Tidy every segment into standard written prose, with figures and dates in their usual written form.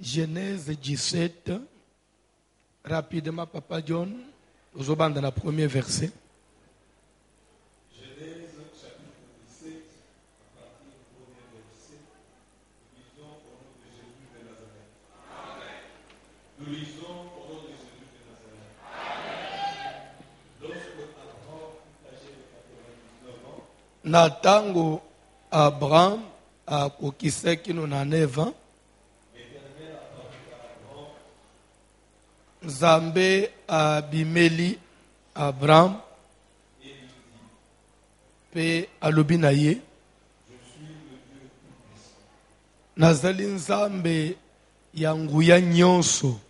Genèse 17, rapidement, Papa John, aux dans le premier verset. Genèse chapitre 17, à partir du premier verset, nous lisons au nom de Jésus de Nazareth. Amen. Nous lisons au nom de Jésus de Nazareth. Amen. Lorsque Abraham fut âgé de 99 ans, Natango Abraham a kokiseki no na 9 ans. Nzambe abimeli Abraham pe alobi na ye nazali nzambe ya nguya nyonso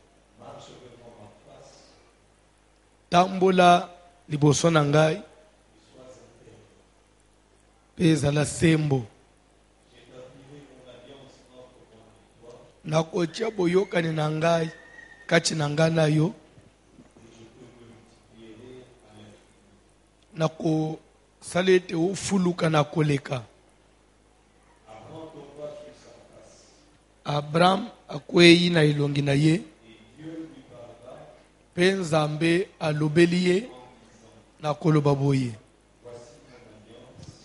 tambola liboso na ngai pe ezala sembo nakotia boyokani na ngai kati na ngai na yo nakosala ete ofuluka na koleka. Abraham akwei na elongi na ye mpe nzambe alobeli ye na koloba boye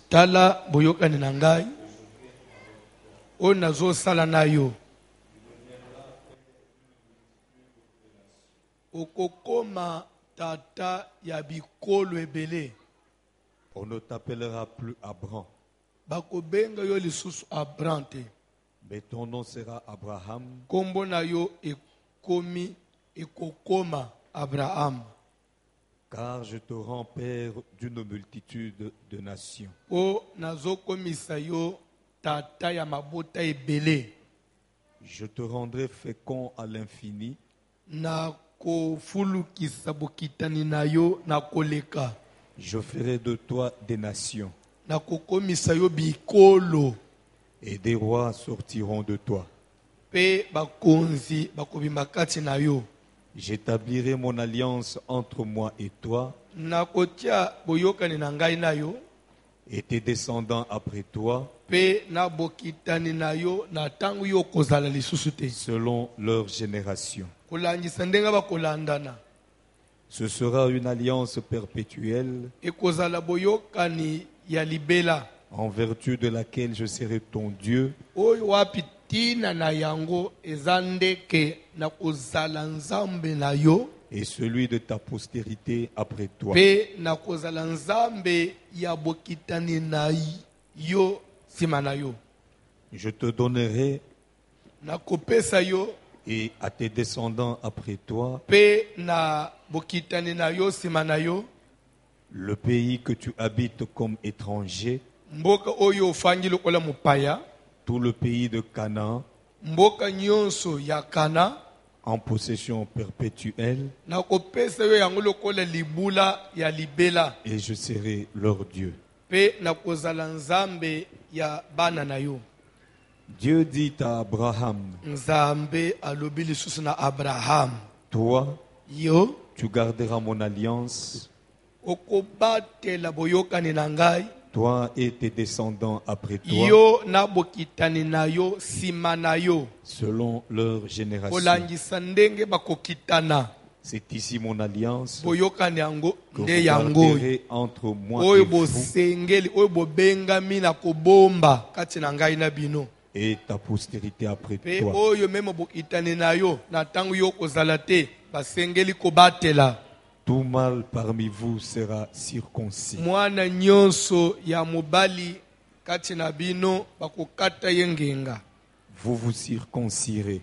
tala boyokani na ngai oyo nazosala na yo okokoma tata ya bikolo ebele. on ne t'appellera plus Abraham, bakobenga yo lisusu Abraham te, mais ton nom sera Abraham, kombo na yo ekokoma Abraham, car je te rends père d'une multitude de nations. o nazokomisa yo tata ya mabota ebele. Je te rendrai fécond à l'infini, Na kofulukisa bokitani na yo na koleka. je ferai de toi des nations, Na kokomisa yo bikolo et des rois sortiront de toi. pe bakonzi bakobima kati na yo. J'établirai mon alliance entre moi et toi, Na kotia boyokani na ngai na yo et tes descendants après toi, pe na bokitani na yo na tango yo kozala lisusu te, selon leur génération. kolandisa ndenge bakolandana. Ce sera une alliance perpétuelle, Ekozala boyokani ya libela en vertu de laquelle je serai ton Dieu, oyo wapi tina na yango eza ndeke na kozala nzambe na yo et celui de ta postérité après toi. pe na kozala nzambe ya bokitani na yo nsima na yo. Je te donnerai, Na kopesa yo et à tes descendants après toi, pe na bokitani na yo nsima na yo le pays que tu habites comme étranger, mboka oyo ofangi lokola mopaya, tout le pays de Canaan, mboka nyonso ya Kana, en possession perpétuelle, na kopesa yo yango lokola libula ya libela et je serai leur Dieu. pe na kozala nzambe ya bana na yo. Dieu dit à Abraham, Nzambe alobi lisusu na Abraham, toi, yo tu garderas mon alliance, okobatela boyokani na ngai, toi et tes descendants après toi, yo na bokitani na yo nsima na yo, selon leur génération. kolangisa ndenge bakokitana. C'est ici mon alliance Boyokani yango que nde vous yango garderez entre moi oyo et vous bosengeli oyo bobengami na kobomba kati na ngai na bino et ta postérité après pe toi. oyo meme bokitani na yo na ntango yo kozala te basengeli kobatela. Tout mâle parmi vous sera circoncis. Mwana nyonso ya mobali kati na bino bakokata ye ngenga, Vous vous circoncirez.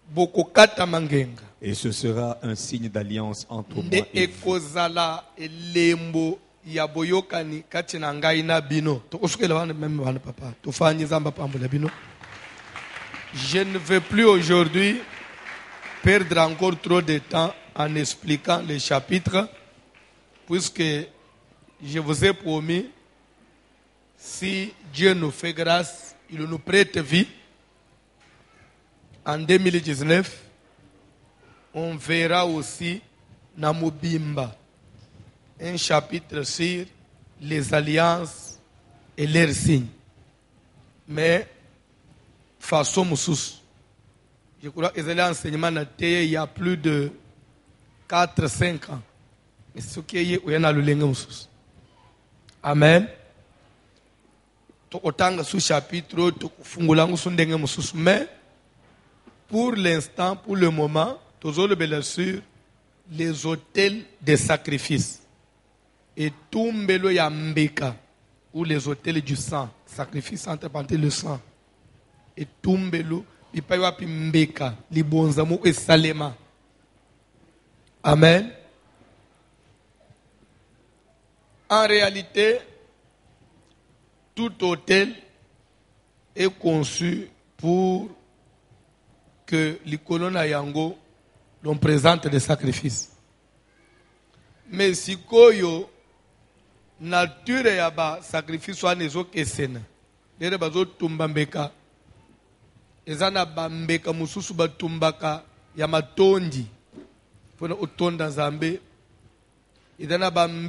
bokokata mangenga Et ce sera un signe d'alliance entre nde moi et vous. ekozala elembo ya boyokani kati na ngai na bino. Tokosukela wana meme wana papa tofanyi nzambe apambola bino. Je ne veux plus aujourd'hui perdre encore trop de temps en expliquant les chapitres, puisque je vous ai promis, si Dieu nous fait grâce, il nous prête vie. En 2019, on verra aussi Namubimba, un chapitre sur les alliances et leurs signes. Mais façon moussus, Je crois que les enseignements il y a plus de 4-5 ans. Mais ce qui est, il y a le Amen. Autant sous chapitre, mais pour l'instant, pour le moment, toujours le sur les hôtels de sacrifice. Et tout mbelo ya mbeka, ou les hôtels du sang, sacrifice entre parenthèses le sang. Et tout mbelo, il paye wapi mbeka, li bonzamo et salema. Amen. En réalité, tout hôtel est conçu pour que les colonnes à Yango l'on présente des sacrifices. Mais si koyo nature ya ba sacrifice wa nezo kesena, lere bazo tumbambeka, ezana bambeka mususu batumbaka ya matondi, pona otonda zambe. Il y a une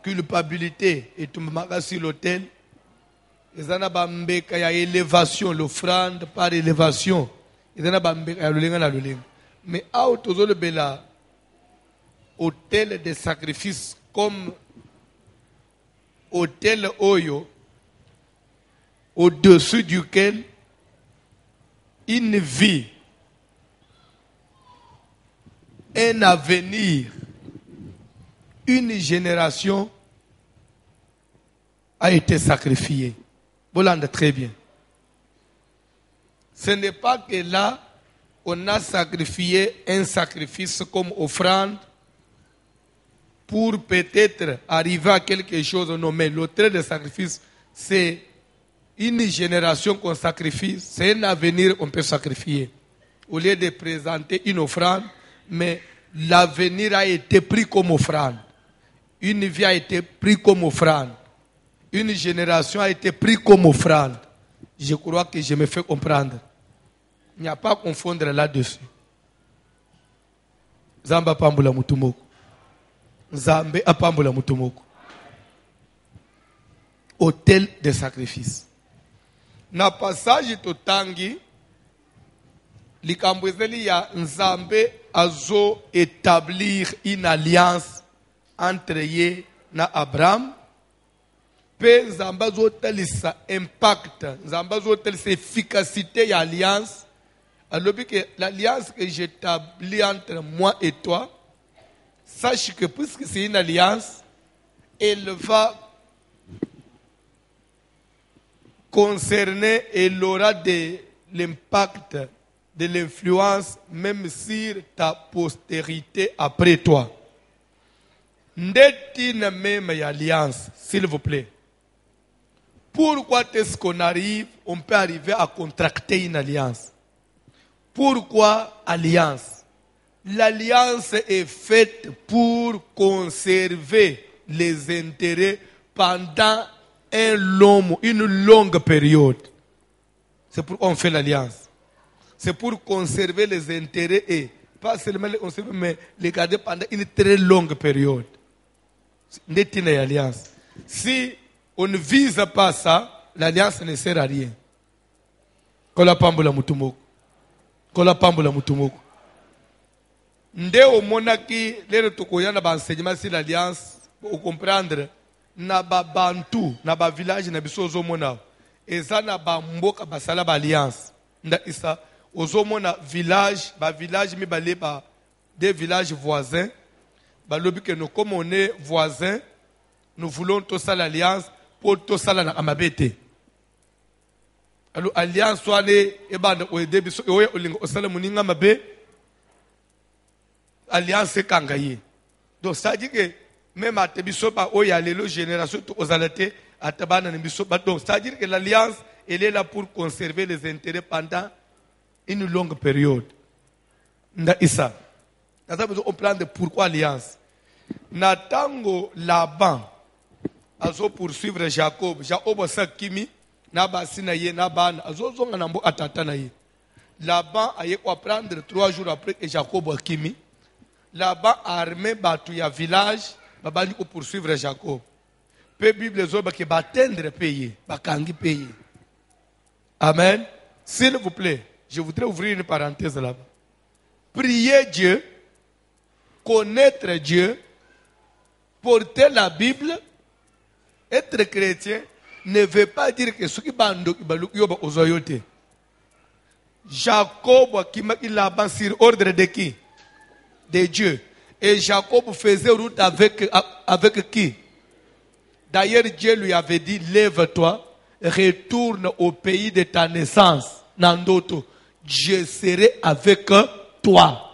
culpabilité et tout le sur l'autel. Il y a une élévation, l'offrande par élévation. Il y a une mais à le hôtel de sacrifice comme hôtel Oyo, au-dessus duquel une vie, un avenir, une génération a été sacrifiée. Vous l'entendez très bien. Ce n'est pas que là, on a sacrifié un sacrifice comme offrande pour peut-être arriver à quelque chose. Non, mais l'autel de sacrifice, c'est une génération qu'on sacrifie, c'est un avenir qu'on peut sacrifier. Au lieu de présenter une offrande, mais l'avenir a été pris comme offrande. Une vie a été prise comme offrande. Une génération a été prise comme offrande. Je crois que je me fais comprendre. Il n'y a pas à confondre là-dessus. Zamba pambula mutumoko. Zambe apambula mutumoko. Hôtel de sacrifice. Na passage totangi, likambwezeli ya Nzambe azo établir une alliance entre ye na Abraham. Pe Nzambe azo talisa impact, Nzambe azo talisa efficacité ya alliance. Alors que l'alliance que j'établis entre moi et toi, sache que puisque c'est une alliance, elle va concerner, elle aura de l'impact, de l'influence, même sur ta postérité après toi. N'était même alliance, s'il vous plaît. Pourquoi est-ce qu'on arrive, on peut arriver à contracter une alliance? Pourquoi alliance? L'alliance est faite pour conserver les intérêts pendant une longue période. C'est pourquoi on fait l'alliance. C'est pour conserver les intérêts et pas seulement les conserver, mais les garder pendant une très longue période. C'est une alliance. Si on ne vise pas ça, l'alliance ne sert à rien. Kola pambula mutumoko. Kola pambula mutumoko. Nde o monaki lero tokoyana ba enseignement sur l'alliance pour comprendre na ba bantu na ba village na biso ozomona eza na ba mboka basala ba alliance nda isa ozomona village mi balé ba des villages voisins ba lobi que nous comme on est voisins nous voulons tout ça l'alliance pour tout ça na amabete. Alors alliance soit les e banda o de biso o olingo osala muninga mabe alliance kangaye. Donc ça dit que même à Tebisoba, où il y a les générations aux alatés, à Tabana Bisoba. Donc ça dit que l'alliance, elle est là pour conserver les intérêts pendant une longue période. Issa. On prend de pourquoi alliance. Natango Laban, azo poursuivre Jacob. Jacob sa kimi, naba sinaye naban, azo zonga nambo atatanaye. Laban aye quoi prendre 3 jours après que Jacob a kimi. Là-bas, armé, batouya village, babali pour poursuivre Jacob. Peu Bible zoba qui batendre payer, bakangi payer. Amen. S'il vous plaît, je voudrais ouvrir une parenthèse là-bas. Prier Dieu, connaître Dieu, porter la Bible, être chrétien, ne veut pas dire que ce qui est ozoyote. Jacob il a sur ordre de qui? De Dieu. Et Jacob faisait route avec qui? D'ailleurs, Dieu lui avait dit, lève-toi, retourne au pays de ta naissance. Nandoto, je serai avec toi.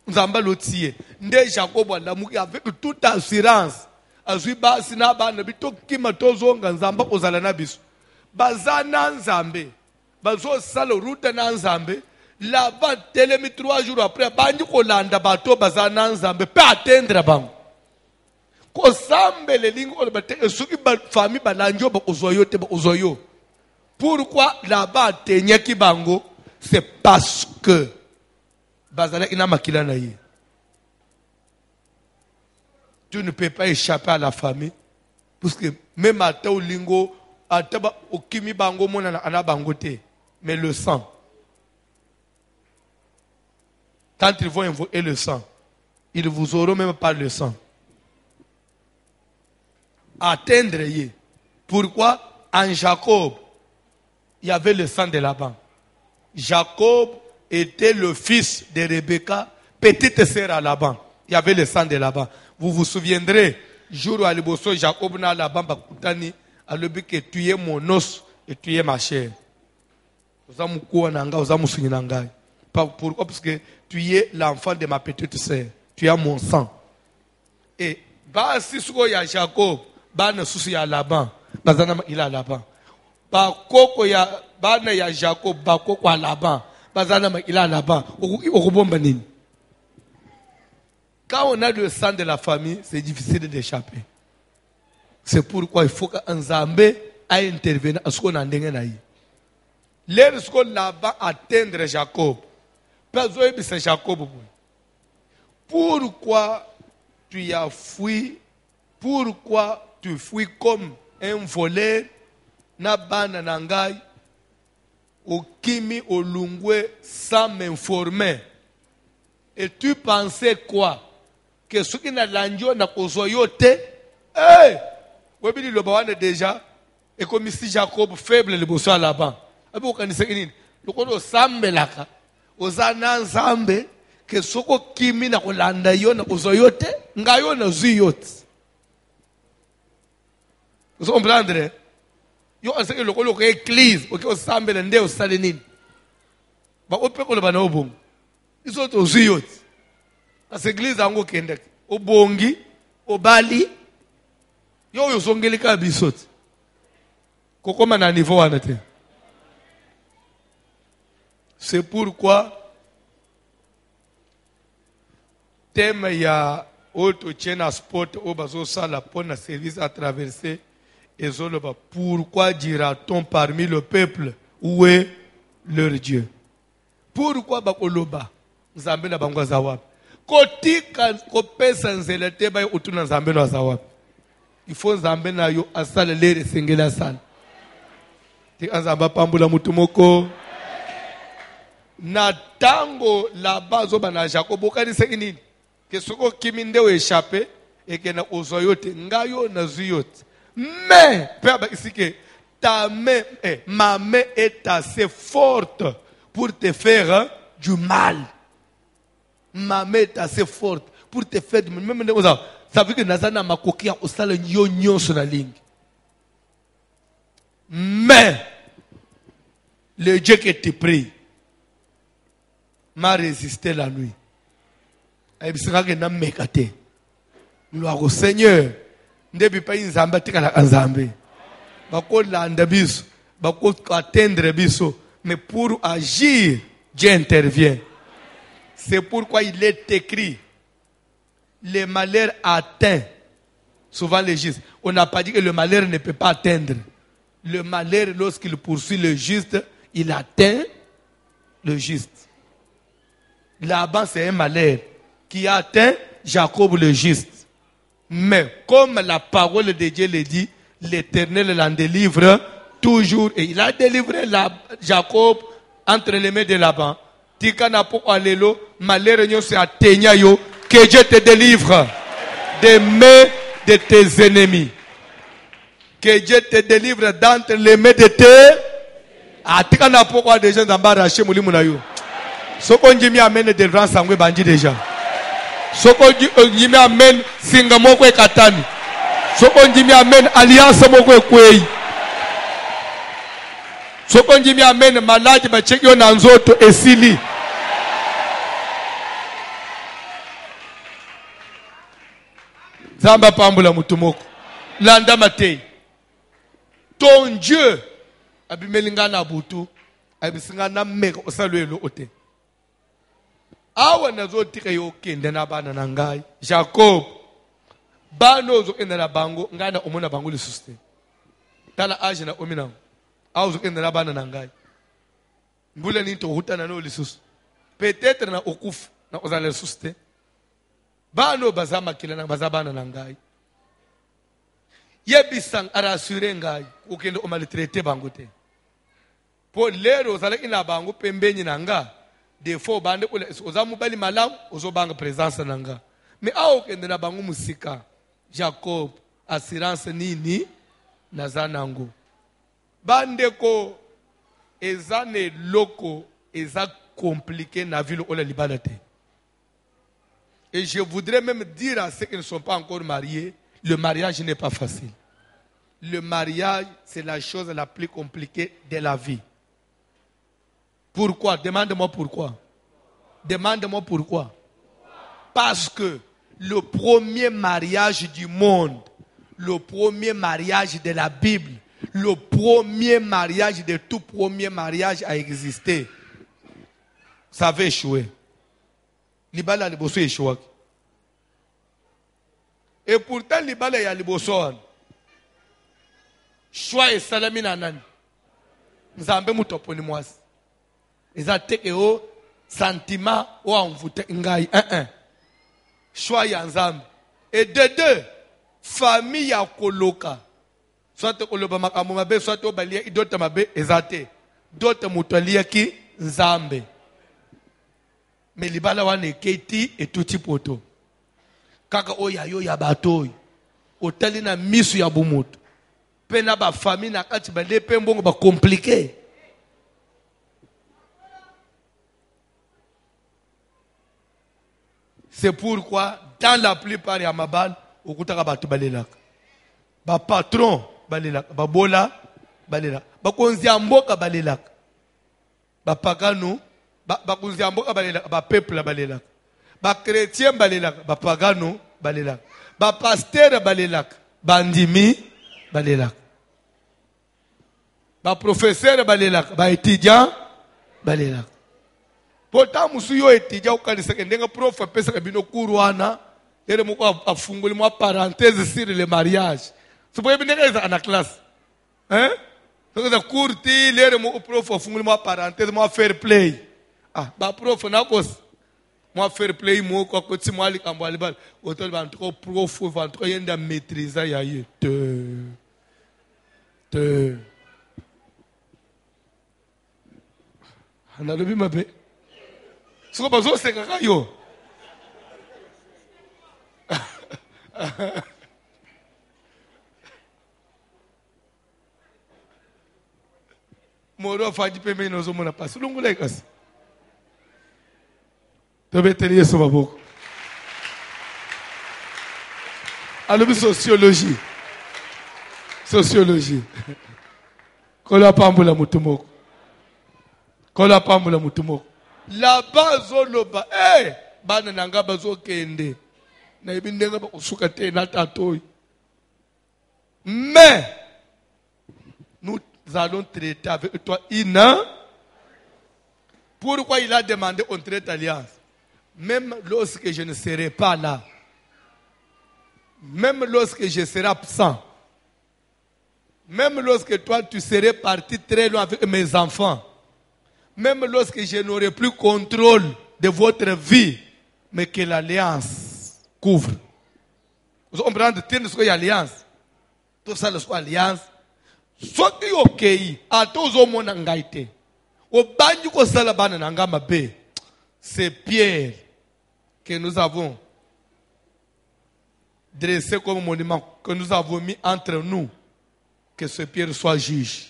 Nzamba lotiye. Nde Jacob avec toute assurance. Azui ba sinaba na bito kima tozonga nzamba kozala na biso. Bazana nzambe. Bazo sala route na nzambe. Là-bas, telemi 3 jours après, bandi kolanda bato bazana nzambe pe atteindre bango. Kosambe le lingo le bate suki ba famille balanjo ba ozoyo te ba ozoyo. Pourquoi là-bas tenyaki bango? C'est parce que bazala ina makila na ye. Tu ne peux pas échapper à la famille. Parce que même à ta lingo, à ta okimi bango mona ana bangote. Mais le sang. Quand ils vont invoquer le sang, ils vous auront même pas le sang. Atteindre ye. Pourquoi? En Jacob, il y avait le sang de Laban. Jacob était le fils de Rebecca, petite sœur à Laban. Il y avait le sang de Laban. Vous vous souviendrez, jour où Aliboso, Jacob n'a Laban bakutani, a le but que tu es mon os et tu es ma chair. Pourquoi? Parce que tu es l'enfant de ma petite sœur. Tu es mon sang. Et bah si il y a Jacob, bah ne souci à Laban, il a Laban. Bah koko ya bah ne ya Jacob, bah koko à Laban, bah il a Laban. Quand on a le sang de la famille, c'est difficile d'échapper. C'est pourquoi il faut qu'un Zambé aille intervenir à ce qu'on a ndengé. Lorsqu'on là-bas atteindre Jacob, c'est Jacob. Pourquoi tu as fui? Pourquoi tu fuis comme un voleur? Nabana nangai, au kimi, au lungwe, sans m'informer. Et tu pensais quoi? Que ce qui n'a l'andio n'a pas zoyote? Eh! Vous avez dit le bawan déjà, et comme ici Jacob faible le bosso là-bas. Et vous connaissez qui? Le kodo sambe laka. Ozana zambe, que soko kimi na kolanda yo na zoyote, ngayo na zuyote. Vous comprenez? Yo on sait que le kolo ko église, ok o sambe na ndé o salenini. Ba ope ko le bana obong. Iso to zuyote. As église ango kende. Obongi, obali. Yo zongelika bisot. Kokoma na niveau wana te. C'est pourquoi thème ya auto chena sport obazo sala pona service à traverser et zoloba. Pourquoi dira-t-on parmi le peuple où est leur Dieu? Pourquoi bakoloba nzambe na bango zawapi? Kotika kopesa nzela te ba utuna nzambe na zawapi? Il faut nzambe na yo asala lere sengela sala. Ti anzamba pambula mutu moko. Na tango la bazo bana Jacob okanisa nini? Que soko kiminde o échappé et que na ozoyote ngayo na zuyote. Mais père ici que ta main ma main est assez forte pour te faire du mal. Ma main est assez forte pour te faire du mal. Même ça veut que nazana makokia osala nyonyo sur la ligne. Mais le Dieu que tu pries m'a résisté la nuit. Et puis c'est n'a mekate. Gloire au Seigneur. Ndebi pa inzamba tikala nzambe. Bako landa biso, bako atteindre biso, mais pour agir, Dieu intervient. C'est pourquoi il est écrit le malheur atteint souvent le juste. On n'a pas dit que le malheur ne peut pas atteindre. Le malheur, lorsqu'il poursuit le juste, il atteint le juste. Là-bas, c'est un malheur qui atteint Jacob le juste. Mais comme la parole de Dieu le dit, l'Éternel l'en délivre toujours. Et il a délivré Jacob entre les mains de Laban. Tika na po alelo, malheur nyonso ya tenya yo, que Dieu te délivre des mains de tes ennemis. Que Dieu te délivre d'entre les mains de tes. Ah, tika na po kwa déjà nzamba rache mulimu na yo. Soko njimi amene délivrance angwe banji déjà. Soko njimi amen singa moko ekatani. Soko njimi amen alliance moko ekwei. Soko njimi amen maladi bacheki yo na nzoto esili. Zamba pambula mutumoko. Landa matei. Ton Dieu abimelinga na butu abisinga na meka osalwelo ote. Awa nazo tika yo kende na bana na ngai. Jacob bano zo kende na bango ngana omona bango lisuste. Tala age na omina. Awa zo kende na bana na ngai. Mbula ni to hutana no lisusu. Peut-être na okufu na ozala lisuste. Bano bazama kila na bazabana na ngai. Yebisang arasure ngai ukende omalitrete bango te. Po lero ozala ina bango pembeni na nga. Defo bande kule ozamu bali malamu ozobanga présence na nga. Me awo kende na bango musika. Jacob assurance nini nazanango. Bande ko ezane loko eza compliqué na ville ola libalate. Et je voudrais même dire à ceux qui ne sont pas encore mariés, le mariage n'est pas facile. Le mariage, c'est la chose la plus compliquée de la vie. Pourquoi? Demande-moi pourquoi. Demande-moi pourquoi. Parce que le premier mariage du monde, le premier mariage de la Bible, le premier mariage de tout premier mariage a existé, ça avait échoué. Libala liboso échoué. Et pourtant libala ya liboso choix et salami na nani nzambe mutoponi mwasi eza teke o sentiment o envoûté ngai choix ya nzambe et de deux famille ya koloka soit koloba makambo mabe soit obalia idota mabe ezate dota mutolia ki nzambe mais libala wana keti et tout poto kaka oya yo ya batoy otali na misu ya bumutu pena ba famille na kati ba lepe mbongo ba compliqué. C'est pourquoi dans la plupart ya mabal okutaka batu balelaka ba patron balelaka ba bola balelaka ba konzi ya mboka balelaka ba pagano ba konzi ya mboka balelaka ba peuple balelaka ba chrétien balelaka ba pagano balelaka ba pasteur balelaka ba ndimi balelaka ba professeur balelaka ba étudiant balelaka. Pourtant musu yo étudiant ukanisa ndenga prof pesa kabino kurwana ere muko afunguli mwa parenthèse sur le mariage. So boye bineka na classe. Hein? So za kurti lere mu prof afunguli mwa parenthèse mwa fair play. Ah ba prof na kos mwa fair play mo ko ko timwali kambali bal hotel ban trop prof van trop yenda maîtriser ya ye te analobi mabe siko bazo seka yo moro faji pembe nozo mona pasu lungula ikasi tobe teli yeso baboko alobi sociologie kola pambula mutumoko kola pambula mutumoko la bazo loba bana nanga bazo kende na ibindenga bakusuka te na tatoi mais nous allons traiter avec toi pourquoi il a demandé on traite alliance même lorsque je ne serai pas là, même lorsque je serai absent, même lorsque toi tu serais parti très loin avec mes enfants, même lorsque je n'aurai plus contrôle de votre vie, mais que l'alliance couvre. Vous comprenez ce qu'il y a alliance? Tout ça, le soit alliance. Soit que ok, à tous au monde en gaïté. Au bandu ko salabana nangama be. C'est Pierre que nous avons dressé comme monument, que nous avons mis entre nous. Que ce Pierre soit juge.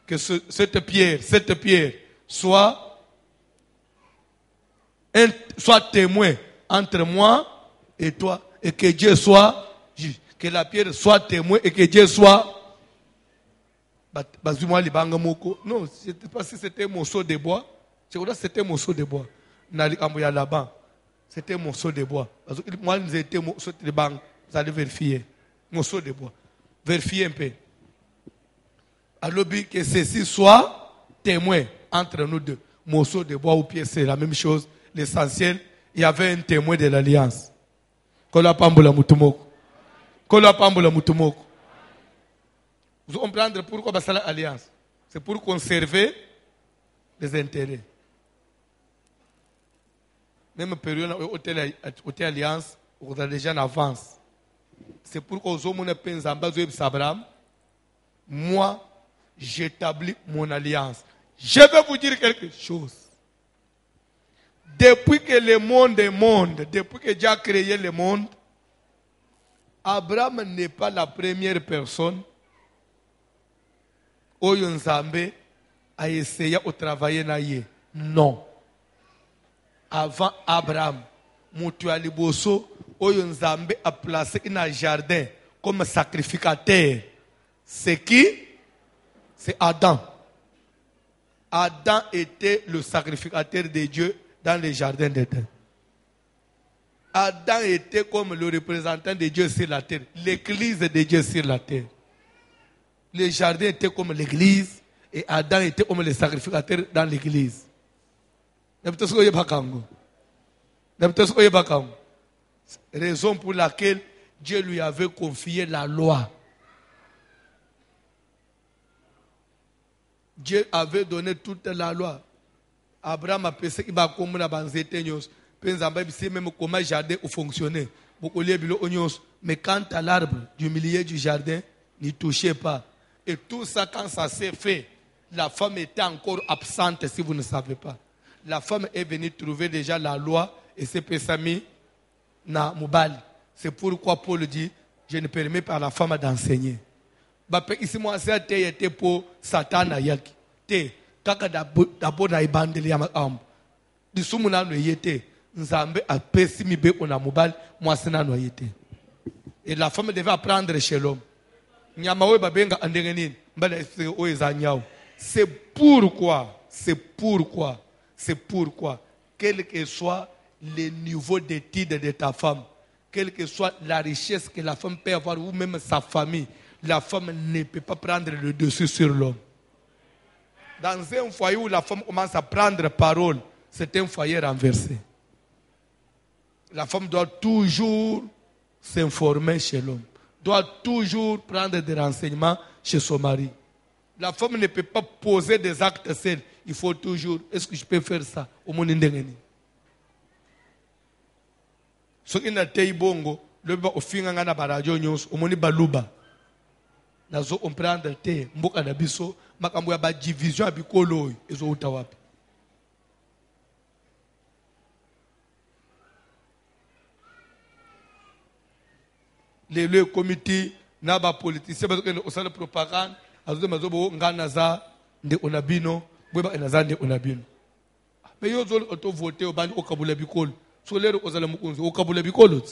Que cette pierre soit témoin entre moi et toi. Et que Dieu soit juge. Que la pierre soit témoin et que Dieu soit... Non, je ne sais pas si c'était un morceau de bois. Je crois que c'était un morceau de bois. Là-bas, c'était un morceau de bois. Parce que moi, nous étions morceau de bois. Vous allez vérifier. Morceau de bois. Vérifiez un peu. Alors, que ceci soit témoin entre nous deux. Morceau de bois ou pièce, c'est la même chose. L'essentiel, il y avait un témoin de l'alliance. Kola pambola mutumoko. Kola pambola mutumoko. Vous comprenez pourquoi c'est l'alliance? C'est pour conserver les intérêts. Même période où l'alliance, alliance, on a déjà en avance. C'est pourquoi aux hommes Abraham, moi, j'établis mon alliance. Je vais vous dire quelque chose. Depuis que le monde est monde, depuis que Dieu a créé le monde, Abraham n'est pas la première personne Oyo Nzambe a essayé de travailler na ye. Non. Avant Abraham, Mutuali Bosso, Oyo Nzambe a placé dans un jardin comme sacrificateur. C'est qui? C'est Adam. Adam était le sacrificateur de Dieu dans le jardin d'Éden. Adam était comme le représentant de Dieu sur la terre. L'église de Dieu sur la terre. Le jardin était comme l'église et Adam était comme le sacrificateur dans l'église. Raison pour laquelle Dieu lui avait confié la loi. Dieu avait donné toute la loi. Abraham a pensé qu'il va comme la banzéteignos. Même comment le jardin fonctionnait. Mais quant à l'arbre du milieu du jardin, n'y touchez pas. Et tout ça, quand ça s'est fait, la femme était encore absente, si vous ne savez pas. La femme est venue trouver déjà la loi et s'est mis na Moubali. C'est pourquoi Paul dit, je ne permets pas à la femme d'enseigner. Ici, moi, c'était pour Satan. Kaka d'abord na ibandeli ya makambo. Disumu na noyete. Nzambe a pesimi be ona Moubali, moi c'est na noyete. Et la femme devait apprendre chez l'homme. C'est pourquoi, quel que soit le niveau d'études de ta femme, quelle que soit la richesse que la femme peut avoir, ou même sa famille, la femme ne peut pas prendre le dessus sur l'homme. Dans un foyer où la femme commence à prendre parole, c'est un foyer renversé. La femme doit toujours s'informer chez l'homme. Doit toujours prendre des renseignements chez son mari. La femme ne peut pas poser des actes seuls. Il faut toujours, est-ce que je peux faire ça? Au monde indengeni. Ce qui n'a pas été bongo, le ba ofinga ngana barajo nyos, au monde baluba. Nazo on prendre te, mboka na biso, makambo ya ba division abikolo, ezo utawapi. Le comité n'a pas politicien parce que au sein de propagande azo mazobo ngana za nde onabino bweba enaza nde onabino mais yo zolo auto voter au bandi okabula bikolo so lero ozala mukunzi okabula bikolo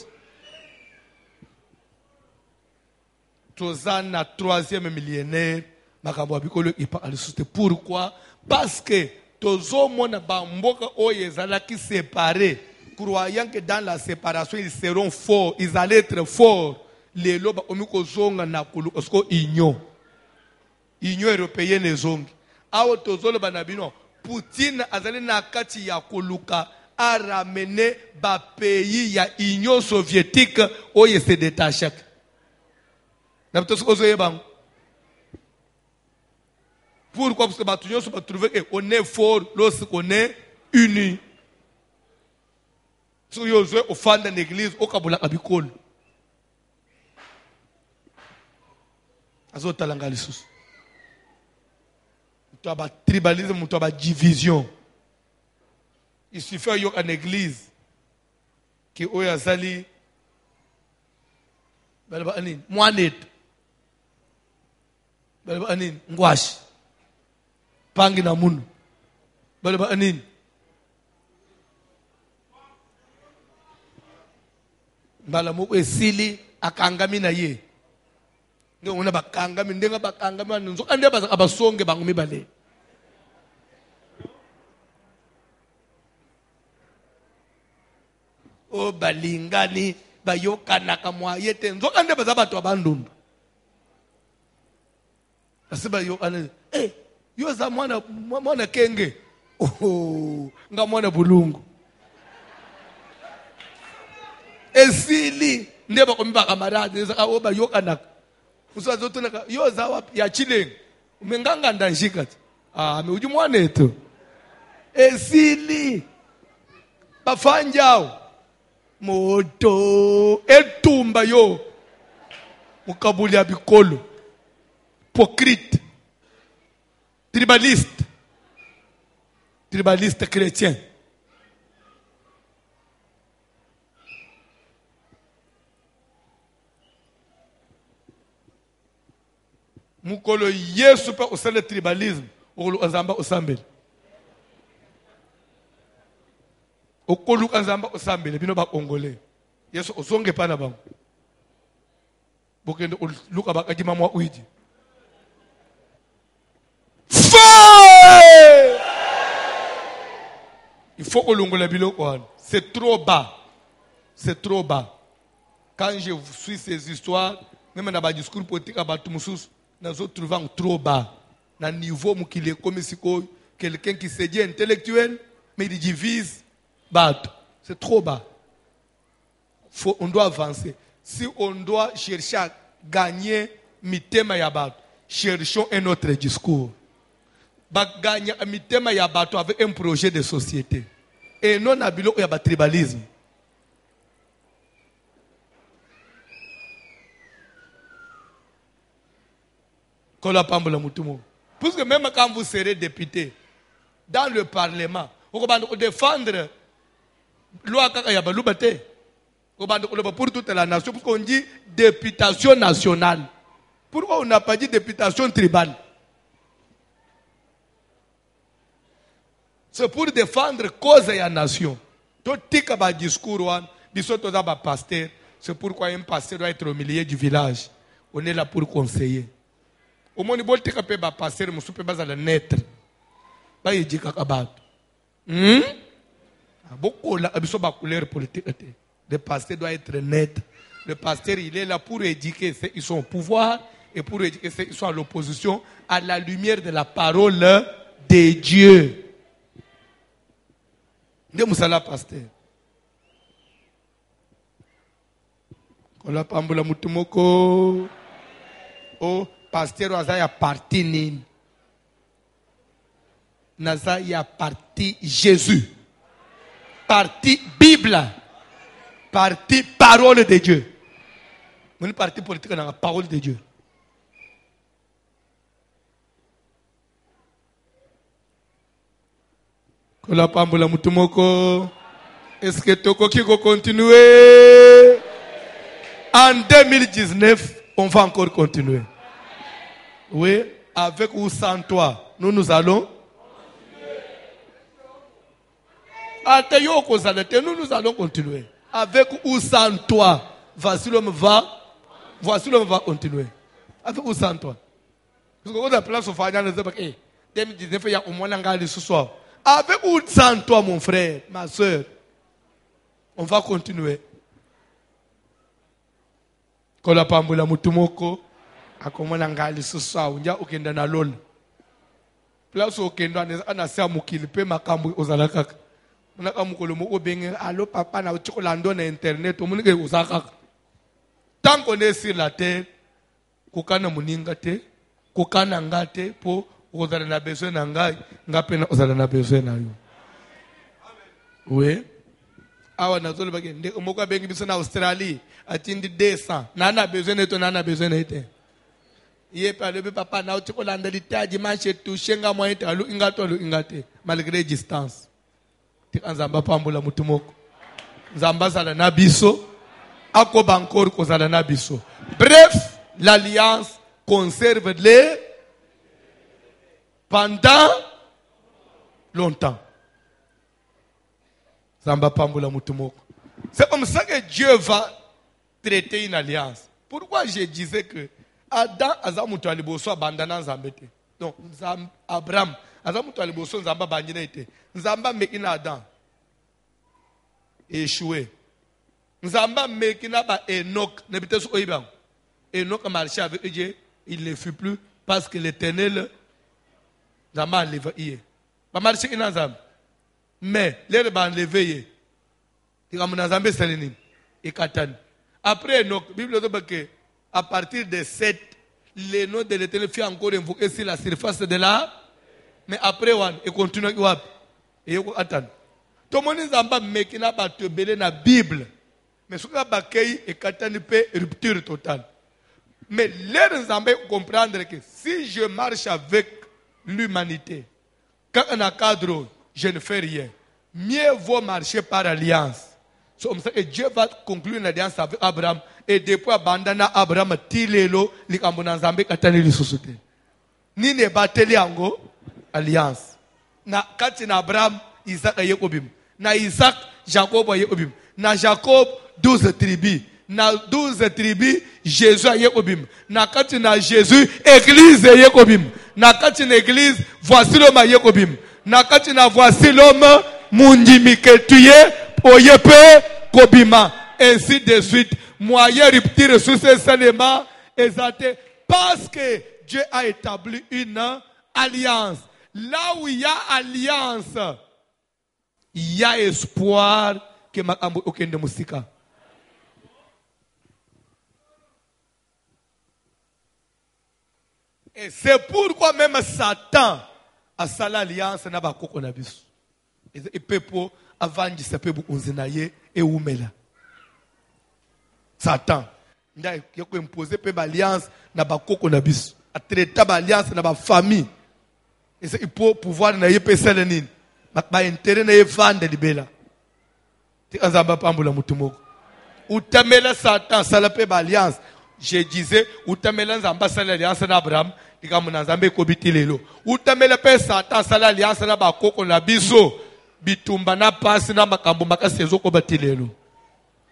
tozana troisième millénaire makambo bikolo ipa alisute. Pourquoi? Parce que tozo mona ba mboka oyezala qui séparé, croyant que dans la séparation ils seront forts, ils allaient être forts. Les loba omiko zonga na kulu osko union européenne zongi awo tozolo banabino Poutine azali na kati ya kuluka a ramené ba pays ya union soviétique oye se détaché na tosko zoyebang. Pourquoi? Parce que batunion se trouver qu'on est fort lorsqu'on est unis. So yo zo ofanda l'église okabula abikolo Tu as tribalisme, tu as division. Il suffit qu'il y ait une église qui est azali moanet balaba anin ngwashi pangi na munu balaba anin bala mo esili akangami na ye ngona bakangami ndenga bakangami nzo ande abasonge bangumi bale o balingani bayokana kamwa yete nzo ande bazabato abandundu asiba yo ane yo za mwana kenge nga mwana bulungu esili ndeba komba kamarade za oba yokana usazo tuna yo za wapi ya chileng umenganga ndanjika me uji mwana eto esili bafanjao moto etumba yo mukabuli ya bikolo hypocrite tribaliste chrétien mukolo yesu pa osale tribalisme okolo azamba osambele okolu azamba osambele bino ba congolais yesu ozonge pana bango bokende luka bakajima mwa uiji il faut que l'on biloko c'est trop bas. C'est trop bas. Quand je suis ces histoires, même dans le discours politique, nous trouvons trop bas. Dans le niveau où il est comme si quelqu'un qui se dit intellectuel, mais il divise, c'est trop bas. On doit avancer. Si on doit chercher à gagner mitema yabat, cherchons un autre discours. Baganya mitema yabato avec un projet de société. Et non abilo ya ba tribalisme. Kola pambola mutumo. Puisque même quand vous serez député dans le parlement, vous allez défendre loi kaka ya balubate. Pour toute la nation, parce qu'on dit députation nationale. Pourquoi on n'a pas dit députation tribale? C'est pour défendre cause de la nation. Tout le discours, pasteur. C'est pourquoi un pasteur doit être au milieu du village. On est là pour conseiller. Au moins, il y a un pasteur qui est naître. Il y a beaucoup de couleurs politiques. Le pasteur doit être net. Le pasteur, il est là pour éduquer ceux qui sont au pouvoir et pour éduquer ceux qui sont à l'opposition à la lumière de la parole de Dieu. Nde musala pasteur. Kola pambula mutumoko. O pasteur waza ya parti nini. Naza ya parti Jésus. Parti Bible. Parti parole de Dieu. Mon parti politique dans la parole de Dieu. Est-ce que Toko qui va continuer? En 2019, on va encore continuer. Oui, avec ou sans toi, nous allons. Nous allons continuer. Avec ou sans toi, voici l'homme va continuer. Avec ou sans toi. Parce que quand on a place au Fagnan, 2019, il y a au moins un gars ce soir. Avec ou sans toi, mon frère, ma soeur, on va continuer. Quand la pamboula mutumoko, a comment un gars ce soir, on y a aucun dans l'ol. Place au Kenda, on a ça mukilpe makambu aux alakak. On a comme le mot bengue, allo papa na chocolando na internet, on est aux alakak. Tant qu'on est sur la terre, kokana muningate, kokana ngate po. Vous avez besoin d'un gars, vous avez besoin d'un gars. Oui. Awa na zolo bagi ndeko moka bengi biso na Australie atindi 200 nana besoin de ton nana besoin de Ye pa le papa na uti kolanda litaji manche tushenga mwaite alu ingate malgré distance. Ti anzamba pambula mutumoko. Nzamba zala na biso akoba encore kozala na biso. Bref, l'alliance conserve les pendant longtemps. Zamba pambula mutumoko. C'est comme ça que Dieu va traiter une alliance. Pourquoi je disais que Adam azamutu aliboso abandana nzambete. Donc Abraham azamutu aliboso nzamba bandina ite. Nzamba mekina Adam échoué. Nzamba mekina ba Enoch ne biteso oyiba. Enoch a marché avec Dieu, il ne fut plus parce que l'Éternel nzamba enlevé hier. Ba marché ina nzamba. Mais les ba enlevé. Tikamuna nzambe seleni et katani. Après Enoch, la Bible dit que à partir de 7, le nom de l'Éternel fut encore invoqué sur la surface de la. Mais après, il continue. Et il attend. Tout le monde est mekina ba tebele na Bible. Mais ce que bakei et katani pe rupture totale. Mais les Zambé comprendre que si je marche avec l'humanité, quand on a cadre, je ne fais rien. Mieux vaut marcher par alliance. C'est comme ça que Dieu va conclure une alliance avec Abraham. Et depuis abandonner Abraham, tilelo, likambona Zambé katani li société. Ni ne bateli ango alliance. Na kati na Abraham, Isaac yekobim. Na Isaac, Jacob yekobim. Na Jacob, 12 tribus. Na 12 tribus, Jésus yekobim. Na kati na Jésus, église yekobim. Na kati na église, voici l'homme yekobim. Na kati na voici l'homme, mundimi que tu es, oyepe kobima. Ainsi de suite. Moyen rupture sur ces éléments exaltés. Parce que Dieu a établi une alliance. Là où il y a alliance, il y a espoir que makambo okende musika. Et c'est pourquoi même Satan a sa alliance na bakoko na biso. Et pepo avandi sepebu unzinaye e umela. Satan nda yako imposer pe alliance na bakoko na biso. A traiter ba alliance na ba famille. Et c'est pour pouvoir na ye pesela nini. Ba intérêt na ye vande libela. Ti anzamba pambula mutumoko. Utamela Satan sala pe ba alliance. Je disais utamela nzamba sala alliance na Abraham. Dikamuna nzambe ko bitilelo. Utamela pe Satan sala alliance na bakoko na biso. Bitumba na pasi na makambo makasi ezoko batilelo.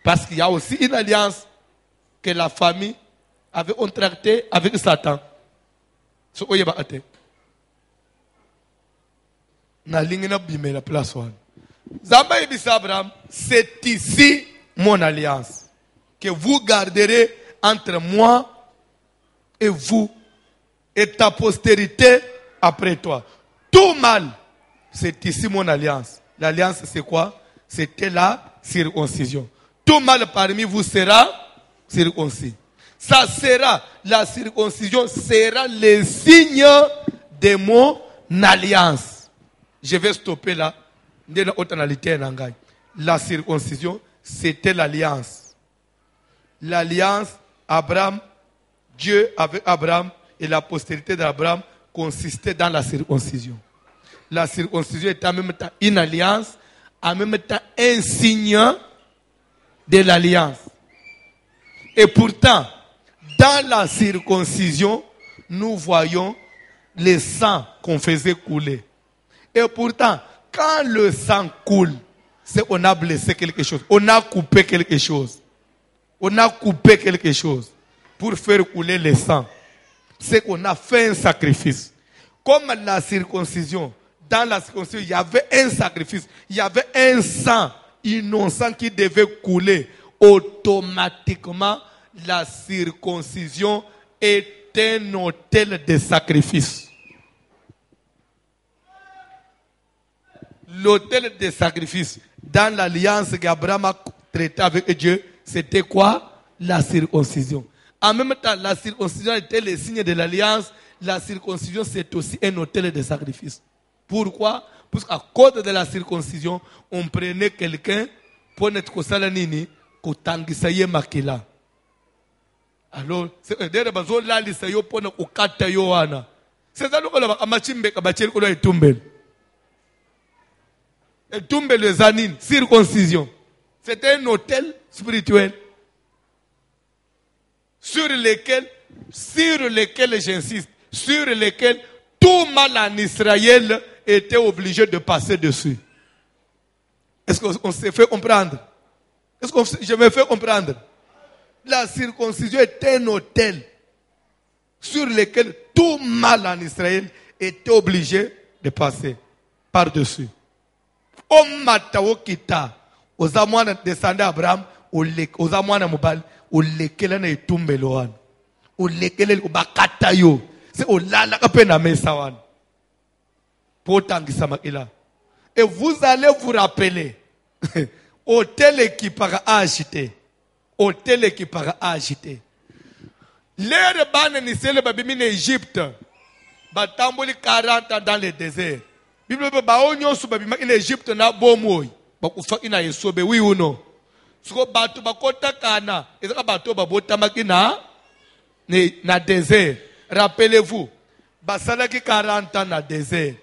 Parce qu'il y a aussi une alliance que la famille avait contractée avec Satan. Ce qu'on y a battu. Na ligne na bimé la place one. Zamba et Abraham, c'est ici mon alliance que vous garderez entre moi et vous et ta postérité après toi. Tout mal, c'est ici mon alliance. L'alliance c'est quoi? C'était la circoncision. Tout mal parmi vous sera circoncis. Ça sera, la circoncision sera le signe de mon alliance. Je vais stopper là. La circoncision, c'était l'alliance. L'alliance, Abraham, Dieu avec Abraham et la postérité d'Abraham consistait dans la circoncision. La circoncision était en même temps une alliance, en même temps un signe de l'alliance. Et pourtant, dans la circoncision, nous voyons le sang qu'on faisait couler. Et pourtant, quand le sang coule, c'est qu'on a blessé quelque chose. On a coupé quelque chose. On a coupé quelque chose pour faire couler le sang. C'est qu'on a fait un sacrifice. Comme la circoncision, dans la circoncision, il y avait un sacrifice. Il y avait un sang innocent qui devait couler. Automatiquement, la circoncision est un autel de sacrifice. L'autel de sacrifice, dans l'alliance qu'Abraham a traitée avec Dieu, c'était quoi? La circoncision. En même temps, la circoncision était le signe de l'alliance. La circoncision, c'est aussi un autel de sacrifice. Pourquoi? Parce qu'à cause de la circoncision, on prenait quelqu'un pour notre kosalanini, kotangisaye makila. Alors, c'est d'ailleurs bazo la lisa yo pona ukata yo wana. C'est ça nous la amachimbe kabachiri ko le tumbel. Et tumbel les anines, circoncision. C'était un hôtel spirituel sur lequel j'insiste, sur lequel tout mal en Israël était obligé de passer dessus. Est-ce qu'on s'est fait comprendre? Est-ce que je me fais comprendre? La circoncision est un hôtel sur lequel tout mal en Israël était obligé de passer par-dessus. Au matawo kita, aux amouana descendant Abraham, aux amouana mobile, au lequel na itumbelo wana, au lequel bakata yo, c'est au lala kapena mesa wana. Potangisa makila. Et vous allez vous rappeler, hôtel qui para agité. Hôtel qui para agité. L'air ban ni sele babimi en Égypte. Batamboli 40 ans dans le désert. Bible ba onyo su babima en Égypte na bomoy. Ba kufa ina yesobe wi uno. Soko batu bakota kana, ezaka batu babota makina na désert. Rappelez-vous, basalaki 40 ans na désert.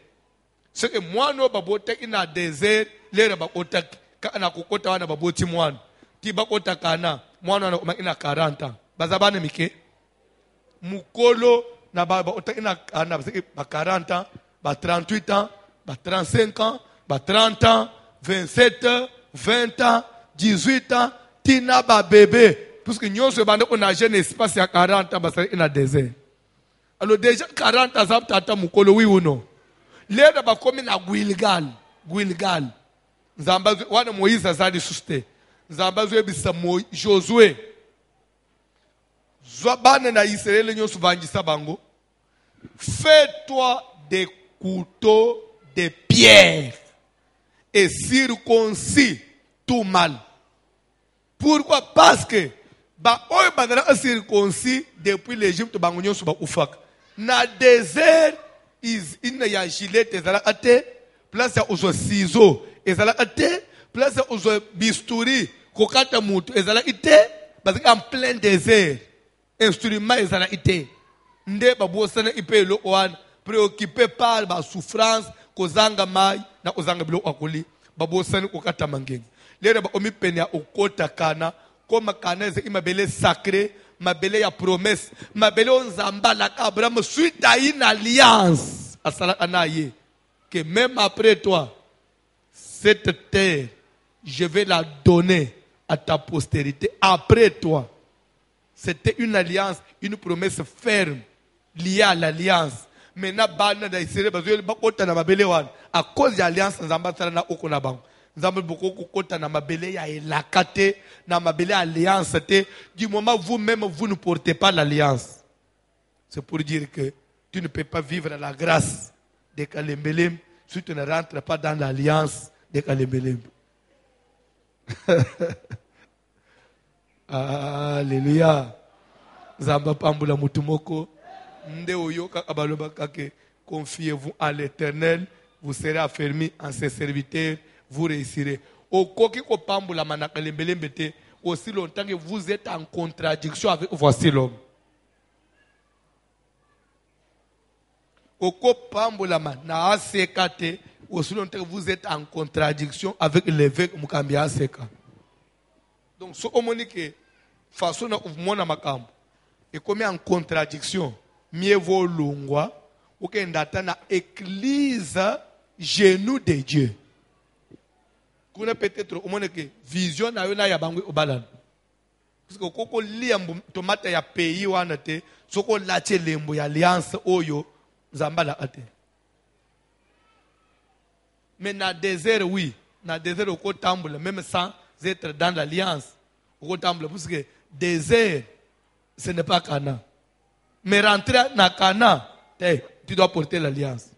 Ce que moi no babota ina désert, l'air bakota kana kokota wana baboti mwana. Ti bakota kana, mwana na ina 40 ans. Bazabane mike. Mukolo na ba ina kana ba 40 ans, ba 38 ans, ba 35 ans, ba 30 ans, 27 ans, 20 ans, 18 ans, tina ba bébé. Parce que nous sommes dans un jeune espace à 40 ans, parce qu'il y a désert. Alors déjà 40 ans, ça tata mukolo oui ou non. L'air ba comme na Gilgal. Zamba wana Moïse azali suste. Zamba bisa Josué. Zwabane na Israël nyosu vangisa bango. Fais-toi des couteaux de pierre et circoncis tout mal. Pourquoi? Parce que oyo bandana circoncis depuis l'Égypte bango nyosu ba ufak. Na désert ina ya gilet ezala ate, place ya uzo ciseaux ezala ate, place ya uzo bisturi kokata mutu ezala ite, parce qu'en plein désert instrument ezala ite. Nde babosana ipe lo wana préoccupé par ba souffrance kozanga mai na kozanga bilo akoli babosana kokata mangengi. Lere ba omi penya okota kana koma kana ze imabele sacré, mabele ya promesse, mabele onzamba la Abraham suite à une alliance asala anaye que même après toi cette terre je vais la donner à ta postérité après toi. C'était une alliance, une promesse ferme liée à l'alliance. Maintenant bana da Israël bazo bakota na mabele wana à cause de l'alliance nzamba tsala na okona bango. Nzamba boko kokota na mabele ya elakate na mabele alliance te. Du moment vous-même vous ne portez pas l'alliance. C'est pour dire que tu ne peux pas vivre la grâce de Kalembelem si tu ne rentres pas dans l'alliance de Kalembelem. Alléluia. Zamba pambula mutumoko. Nde oyoka abaloba kake. Confiez-vous en l'Éternel, vous serez affermis en ses serviteurs, vous réussirez. Okoki ko pambula manakalembele mbete aussi longtemps que vous êtes en contradiction avec voici l'homme. Oko pambula mana asekate aussi longtemps que vous êtes en contradiction avec l'évêque Mukambi Aseka. Donc ce communiqué façon na mona makambo et comme en contradiction mieux vaut longwa ou que ndata na église genou de Dieu. Kuna peut-être au monde que vision na yo na ya bangu obalana. Parce que koko liambo tomate ya pays wana te soko lache lembo ya alliance oyo zambala ate. Mais na désert oui, na désert au tambula même sans être dans l'alliance. Au tambula parce que désert ce n'est pas Cana. Mais rentrer dans Cana, tu dois porter l'alliance.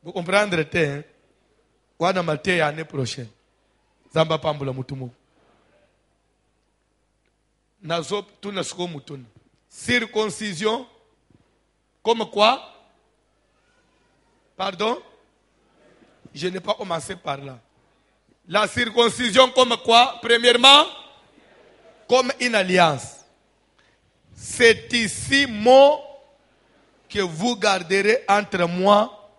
Vous comprenez, hein? Wana maté l'année prochaine. Zamba pambula mutumo. Nazo tuna sko mutuna. Circoncision. Comme quoi? Pardon? Je n'ai pas commencé par là. La circoncision comme quoi? Premièrement, comme une alliance. C'est ici mot que vous garderez entre moi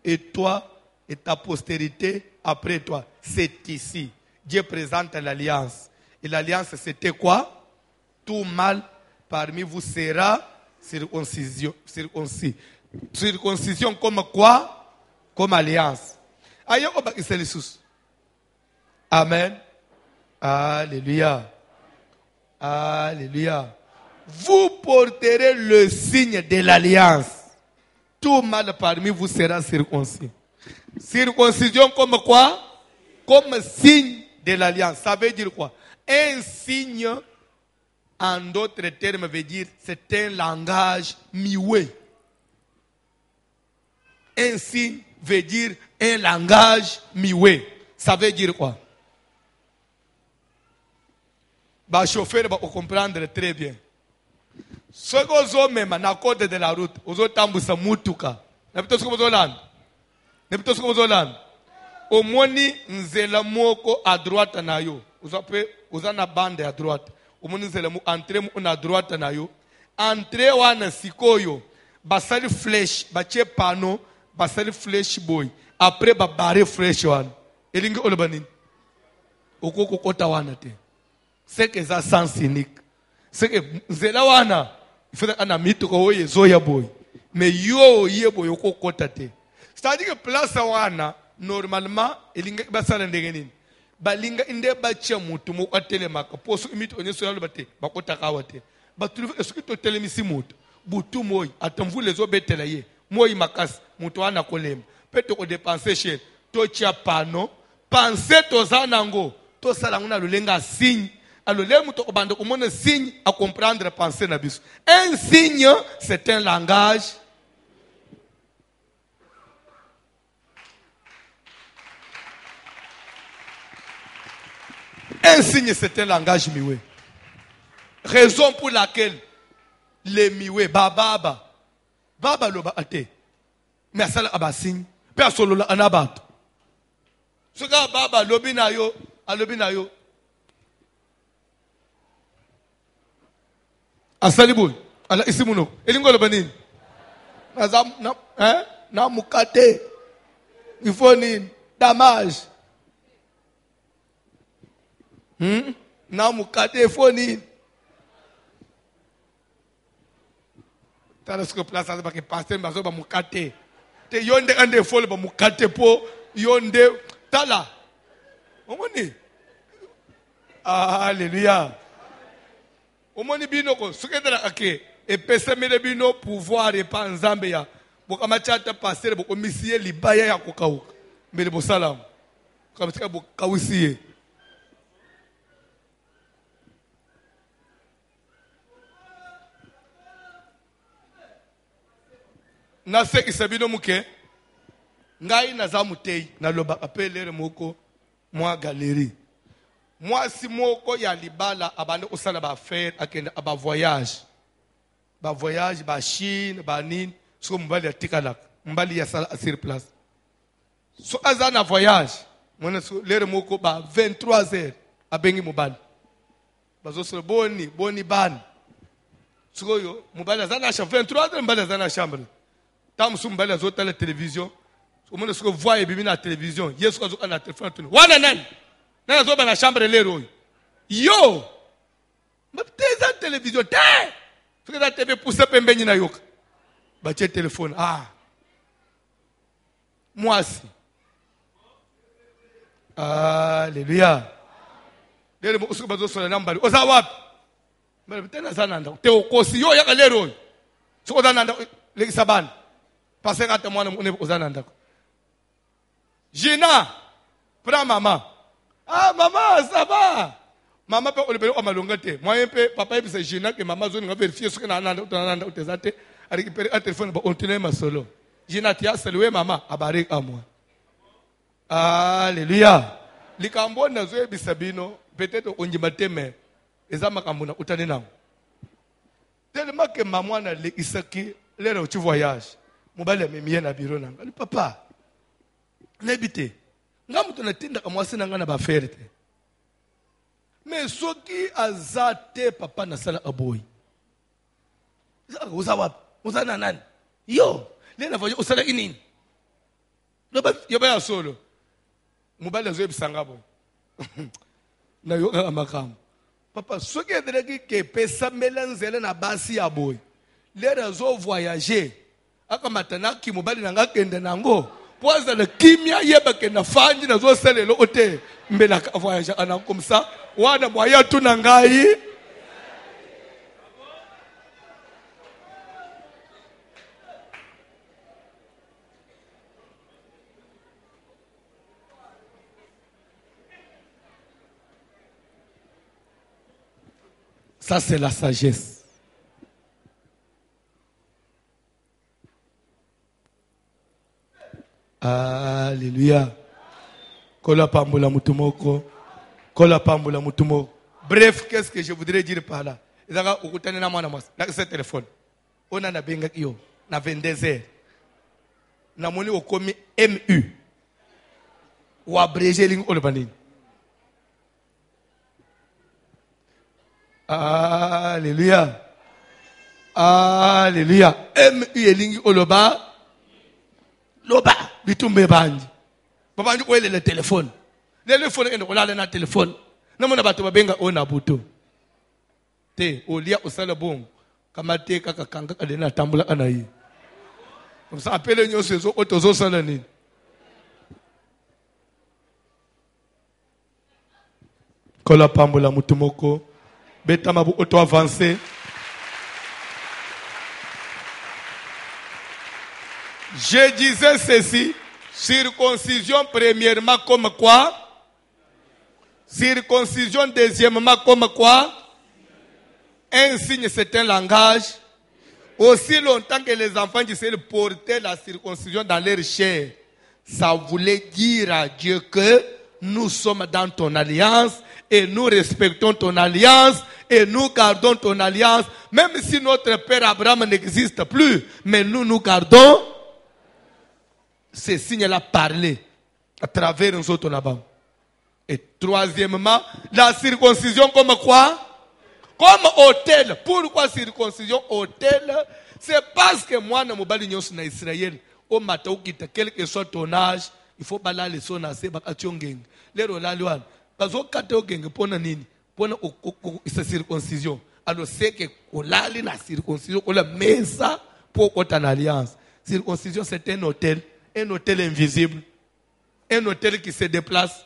et toi et ta postérité après toi. C'est ici. Dieu présente l'alliance. Et l'alliance, c'était quoi? Tout mâle parmi vous sera circoncision. Circoncision comme quoi? Comme alliance. Amen. Alléluia. Alléluia. Vous porterez le signe de l'alliance. Tout mâle parmi vous sera circoncis. Circoncision comme quoi? Comme signe de l'alliance. Ça veut dire quoi? Un signe, en d'autres termes, veut dire c'est un langage mioué. Un signe veut dire un langage mioué. Ça veut dire quoi? Les chauffeurs vont comprendre très bien. Ce que vous avez même à côté de la route, vous avez tambusa mutuka. N'habitez ce que vous avez. N'habitez ce que vous avez. Au moni nzela moko à droite na yo. Vous avez une bande à droite. Au moni nzela mu entrée mu à droite na yo. Entrée wana sikoyo. Basali flèche, bache pano, basali flèche boy. Après ba barre flèche wana. Elingi olobani. Okoko kota wana te. C'est que ça sens unique. C'est que nzela wana il faut que na mitu ko oye zoya boy. Mais yo yebo yoko kota te. C'est-à-dire que place wana normalement elinga basala ndenge nini? Balinga inde bacha mutu mo kwatelemaka poso imitu onyeso yalo bate bakota kawate. Batuluve esuki to telemisi mutu. Butu moyi atamvu lezo betela ye. Moyi makasi mutu wana kolema. Peto ko dépenser cher. To chia pano, penser to zanango. To sala nguna lulenga signe. Alors, les moutons ont un signe à comprendre et penser. Un signe, c'est un langage. Un signe, c'est un langage mioué. Raison pour laquelle les mioué, baba loba ate. Mais ça, c'est signe. Personne n'a un abat. Ce gars, baba, lobinayo, alobinayo. Asaliboy, ala isimuno. Elingo lobanini. Na mukate. Il faut ni damage. Na mukate il faut ni. Tala siko place ba ke pasteur bazo ba mukate. Te yonde ande fol ba mukate po yonde tala. Omoni. Alléluia. Omoni binoko sukendela ake epesemele bino pouvoir et pas nzambe ya bokamachata passer bokomisie libaya ya kokauka mbele bosalam kamtika bokawisiye na sekisa bino muke ngai nazamu tei na loba apelere moko moi galerie. Moi, si moko ya libala abande osala ba faire akenda aba voyage. Ba voyage ba Chine, ba nin, so mbali ya tikalak, mbali ya sala sur place. So azana voyage, mona so lere moko ba 23h abengi mobali. Bazo so boni ban. So yo mobali azana cha 23h mbali azana chambre. Tam so mbali azota la télévision. So mona so voye bibi na télévision, yesu kazo na téléphone. Wana nani? Nana zoba na chambre lero. Yo! Ma teza télévision. Té! Fika da TV pousse pembeni na yoka. Bache téléphone. Ah. Moi si. Alléluia. Lero mo usuku bazo sola nambali. Oza wapi? Mbele tena zananda. Te okosi yo yaka lero. So ozananda leki sabani. Parce que mwana mune ozananda. Jina. Prends maman. Ah, maman, ça va. Maman peut le à malongate. Moi, papa, c'est gênant que maman zone vérifier ce que n'a utezate a récupéré un téléphone pour continuer ma solo. Gênant, tu as salué maman, à barrer à moi. Alléluia. Les cambons n'a joué bisabino, peut-être on y battait, mais les amas cambona utanina. Tellement que maman n'a l'isaki, l'air où tu voyages. Mon bal est mis à bureau. Papa, n'habitez. Ngamu tunatinda kama sina ngana ba ferte. Mais ce qui a zaté papa na sala aboy. Usawa, usana nan. Yo, lena voyo usala inini. Yoba ya solo. Mubala zo ebisanga boy. Na yo amakam. Papa, ce qui est de que pesa melanzela na basi ya boy. Lera zo voyager. Aka matana ki mubali nanga kende nango. Poza le kimia yeba ke na fanji na zo sele lo ote. Mbela ka voyager ana comme ça. Wana moya tu nangai. Ça, c'est la sagesse. Alléluia. Kola pambola mutumoko. Kola pambola mutumoko. Bref, qu'est-ce que je voudrais dire par là? Ezaka ukutane na mwana mwasi. Na ce téléphone. On a benga yo na 22h. Na moni okomi MU. Wa abrégé ling olbanini. Alléluia. Alléluia. MU elingi oloba. Loba. Bitumbe banji. Papa nju kwele le téléphone. Le téléphone endo kolala na téléphone. Namona bato babenga ona buto. Te olia osala bongo. Kama te kaka kanga kadena tambula kana yi. Comme ça appelle nyoso zo otozo sala nini. Kola pambola mutumoko. Betamabu auto avancé. Je disais ceci, circoncision premièrement comme quoi? Circoncision deuxièmement comme quoi? Un signe, c'est un langage. Aussi longtemps que les enfants d'Israël portaient la circoncision dans leur chair, ça voulait dire à Dieu que nous sommes dans ton alliance et nous respectons ton alliance et nous gardons ton alliance, même si notre père Abraham n'existe plus, mais nous gardons ces signes-là parlés à travers nous autres là-bas. Et troisièmement, la circoncision comme quoi? Comme hôtel. Pourquoi circoncision hôtel? C'est parce que moi, je suis en Israël. Au matin, quel que soit ton âge, il faut pas aller sur la circoncision. Les rolalouan. Parce que quand tu es pour la circoncision, alors c'est que la circoncision, on la met ça pour une alliance. Circoncision, c'est un hôtel invisible, un hôtel qui se déplace.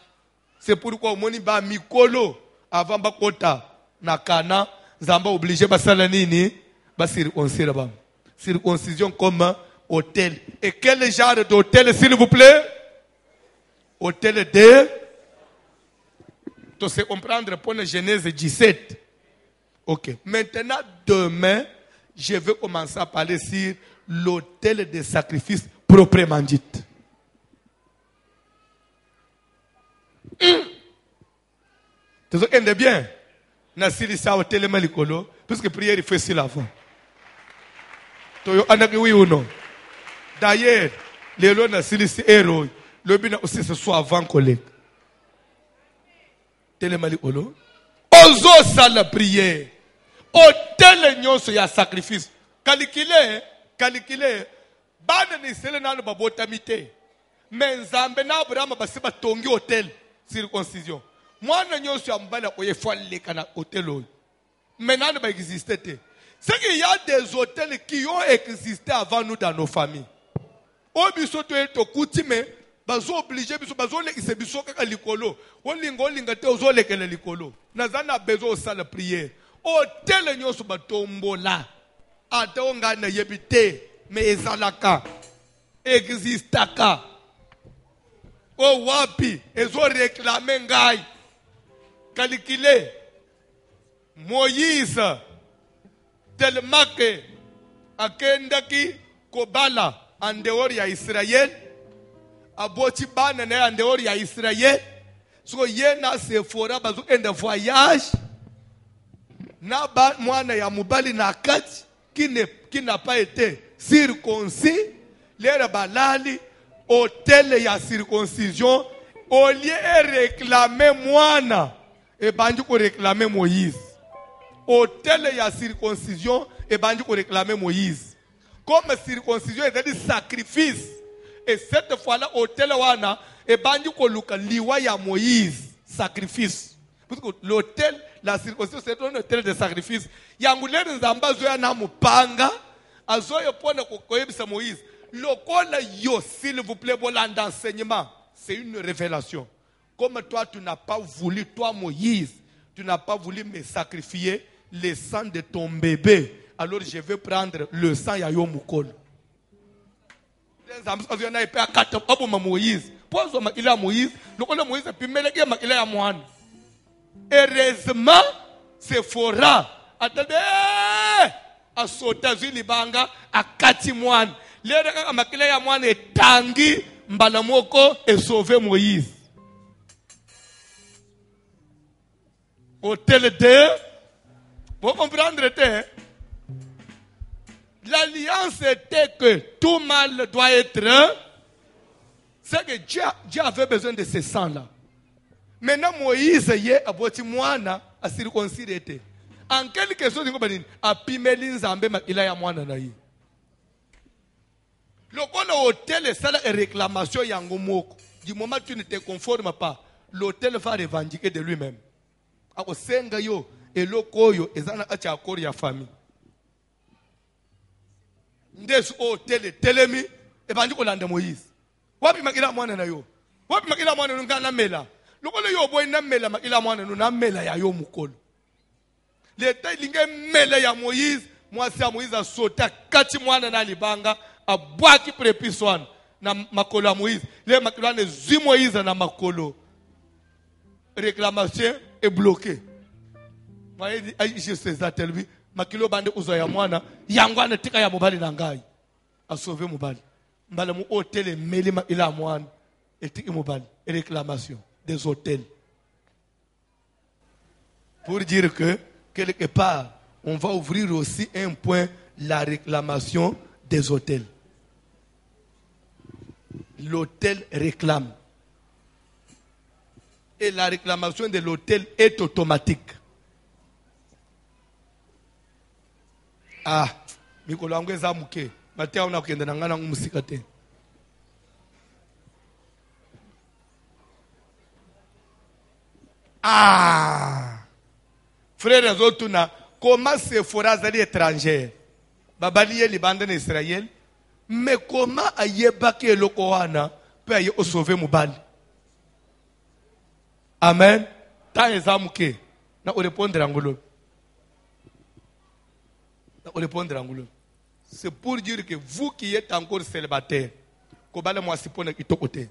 C'est pourquoi on a mis mikolo avant bakota na kana, zamba obligé basala nini, ba circoncision. Circoncision comme hôtel. Et quel genre d'hôtel, s'il vous plaît? Hôtel de... Tu sais comprendre pour la Genèse 17. Ok. Maintenant, demain, je vais commencer à parler sur l'hôtel de sacrifice proprement dit. Tu sais bien? Nasili sa hôtel malikolo, puisque prière il fait sur l'avant. Tu sais oui ou non? D'ailleurs, les lois nasili si héros, le bien aussi ce soit avant collègue. Telemali olo. Ozo sa la prière. Hôtel nyonso ya sacrifice. Kalikile. Bana ni sele nanu babotamite. Mais nzambe na Abraham basiba tongi hôtel circoncision. Mwana nyonso ya mbala oyefwa leka na hôtel oyo. Mais nanu ba exister te. C'est qu'il y a des hôtels qui ont existé avant nous dans nos familles. Obiso to eto kutime. Bazo obligé biso bazo lekise biso kaka likolo olinga te ozo lekele likolo nazana bezo osala prière hôtel nyonso batombola ate onga na yebite mais ezalaka existaka o wapi ezo réclamer ngai calculer Moïse tellement que akendaki kobala en dehors ya Israël aboti bana na andehori ya Israël so yena sefora bazo enda voyage na ba mwana ya mubali na kati qui n'a pas été circoncis l'air balali hôtel ya circoncision au lieu réclamer mwana et bandi ko réclamer Moïse. Autel il y a circoncision et bandi ko réclamer Moïse. Comme circoncision est dit sacrifice. Et cette fois-là, autel wana et bandi ko luka liwa ya Moïse, sacrifice. Parce que l'autel, la circoncision, c'est un autel de sacrifice. Yangulere nzamba zoya na mupanga, azoyo pona koyebisa Moïse. Lokola yo, s'il vous plaît, voilà d'enseignement. C'est une révélation. Comme toi, tu n'as pas voulu, toi Moïse, tu n'as pas voulu me sacrifier le sang de ton bébé. Alors je vais prendre le sang ya yo mukolo. Moïse. Pourquoi il a Moïse? Lokola Moïse puis meleke makila ya mwana. Heureusement, c'est fora. Attendez, à sauter zili banga à kati mwana. Lere kaka makila ya mwana etangi mbala moko et sauver Moïse. Hôtel de, vous comprendre, l'alliance était que tout mal doit être. C'est que Dieu avait besoin de ce sang-là. Maintenant, Moïse est aboti mwana a circoncis. En quelque chose, a pimeli nzambe makila ya mwana na yi. Lokola hôtel ça la réclamation yango moko. Du moment que tu ne te conformes pas, l'hôtel va revendiquer de lui-même. Ako senga yo eloko yo ezana acha akori ya famille. Ndesu hôtel telemi e bandi ko landa Moïse. Wapi makila mwana na yo? Wapi makila mwana nunga na mela? Lokola yo boy na mela makila mwana na mela ya yo mukolo. Leta linge mela ya Moïse, mwasi ya Moïse a sauté kati mwana na libanga a bwaki prepiswana na makolo ya Moïse. Le makila ne zi Moïse na makolo. Réclamation est bloquée. Je sais ça tellement. Makilo bande uzoya mwana yangwana tika ya mobali na ngai a sauver mobali. Mbala mu hôtel meli ila mwana etiki mobali. Réclamation des hôtels. Pour dire que quelque part on va ouvrir aussi un point, la réclamation des hôtels. L'hôtel réclame. Et la réclamation de l'hôtel est automatique. Ah, mikolo yangu ezamuke. Matea una kuyenda nangana ngumusika te. Ah, frère Zotuna, comment se fera zali étranger? Babali libanda en Israël, mais comment ayebaki eloko wana peut aye sauver mobali? Amen. Ta ezamuke. Na répondre angolo. C'est pour dire que vous qui êtes encore célibataire, kobala mwasipona kitokote.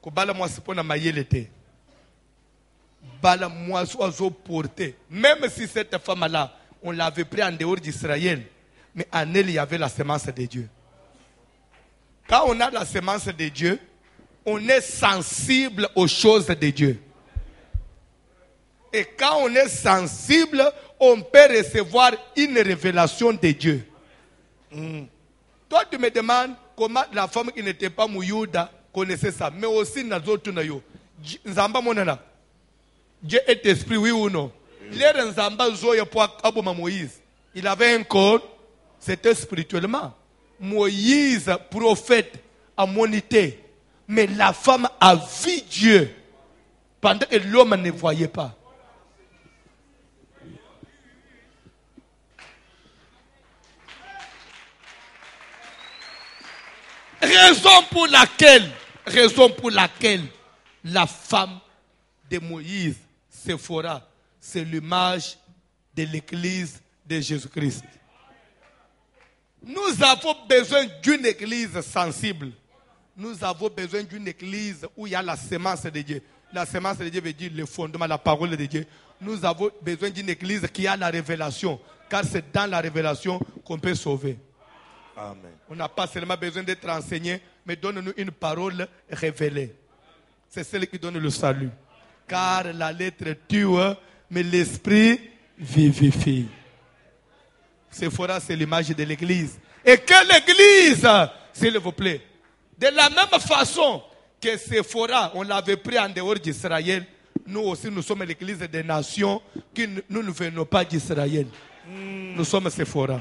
Kobala mwasipona mayelete. Bala mwaso porté. Même si cette femme-là, on l'avait pris en dehors d'Israël, mais en elle, il y avait la semence de Dieu. Quand on a la semence de Dieu, on est sensible aux choses de Dieu. Et quand on est sensible, on peut recevoir une révélation de Dieu. Toi, tu me demandes comment la femme qui n'était pas Mouyouda connaissait ça. Mais aussi, Nzamba monana. Dieu est esprit, oui ou non? L'air Nzamba zoya pour Aboma Moïse. Il avait un corps, c'était spirituellement. Moïse, prophète, a monité. Mais la femme a vu Dieu pendant que l'homme ne voyait pas. Raison pour laquelle la femme de Moïse, Séphora, c'est l'image de l'église de Jésus-Christ. Nous avons besoin d'une église sensible. Nous avons besoin d'une église où il y a la sémence de Dieu. La sémence de Dieu veut dire le fondement, la parole de Dieu. Nous avons besoin d'une église qui a la révélation. Car c'est dans la révélation qu'on peut sauver. Amen. On n'a pas seulement besoin d'être enseigné, mais donne-nous une parole révélée. C'est celle qui donne le salut. Car la lettre tue, mais l'esprit vivifie. Séphora, c'est l'image de l'église. Et quelle église, s'il vous plaît? De la même façon que Séphora, on l'avait pris en dehors d'Israël, Nous aussi, nous sommes l'église des nations, qui nous ne venons pas d'Israël. Nous sommes Sephora.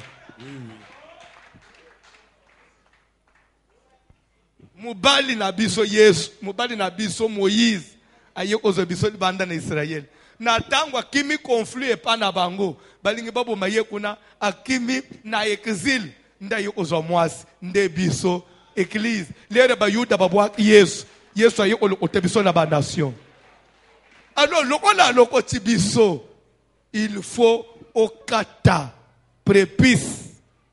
Mubali na biso Yesu, mubali na biso Moïse, aye kozo biso banda na Israël. Na tango akimi conflit epa na bango, balingi babo maye kuna akimi na exil, nda ye kozo mwasi, nde biso église. Lere ba yuda babwa Yesu, Yesu aye kote biso na ba nation. Alors lokola lokoti biso, il faut okata prépice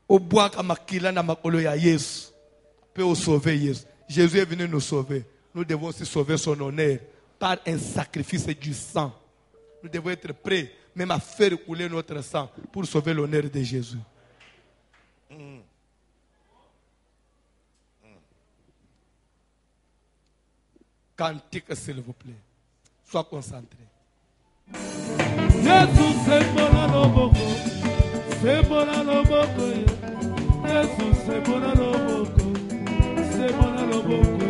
obwaka makila na makolo ya Yesu. Peut sauver Yesu. Jésus est venu nous sauver. Nous devons aussi sauver son honneur par un sacrifice du sang. Nous devons être prêts même à faire couler notre sang pour sauver l'honneur de Jésus. Cantique, s'il vous plaît. Sois concentré. Jésus, c'est mon aloboko. C'est mon aloboko. Jésus, c'est mon aloboko. C'est mon aloboko.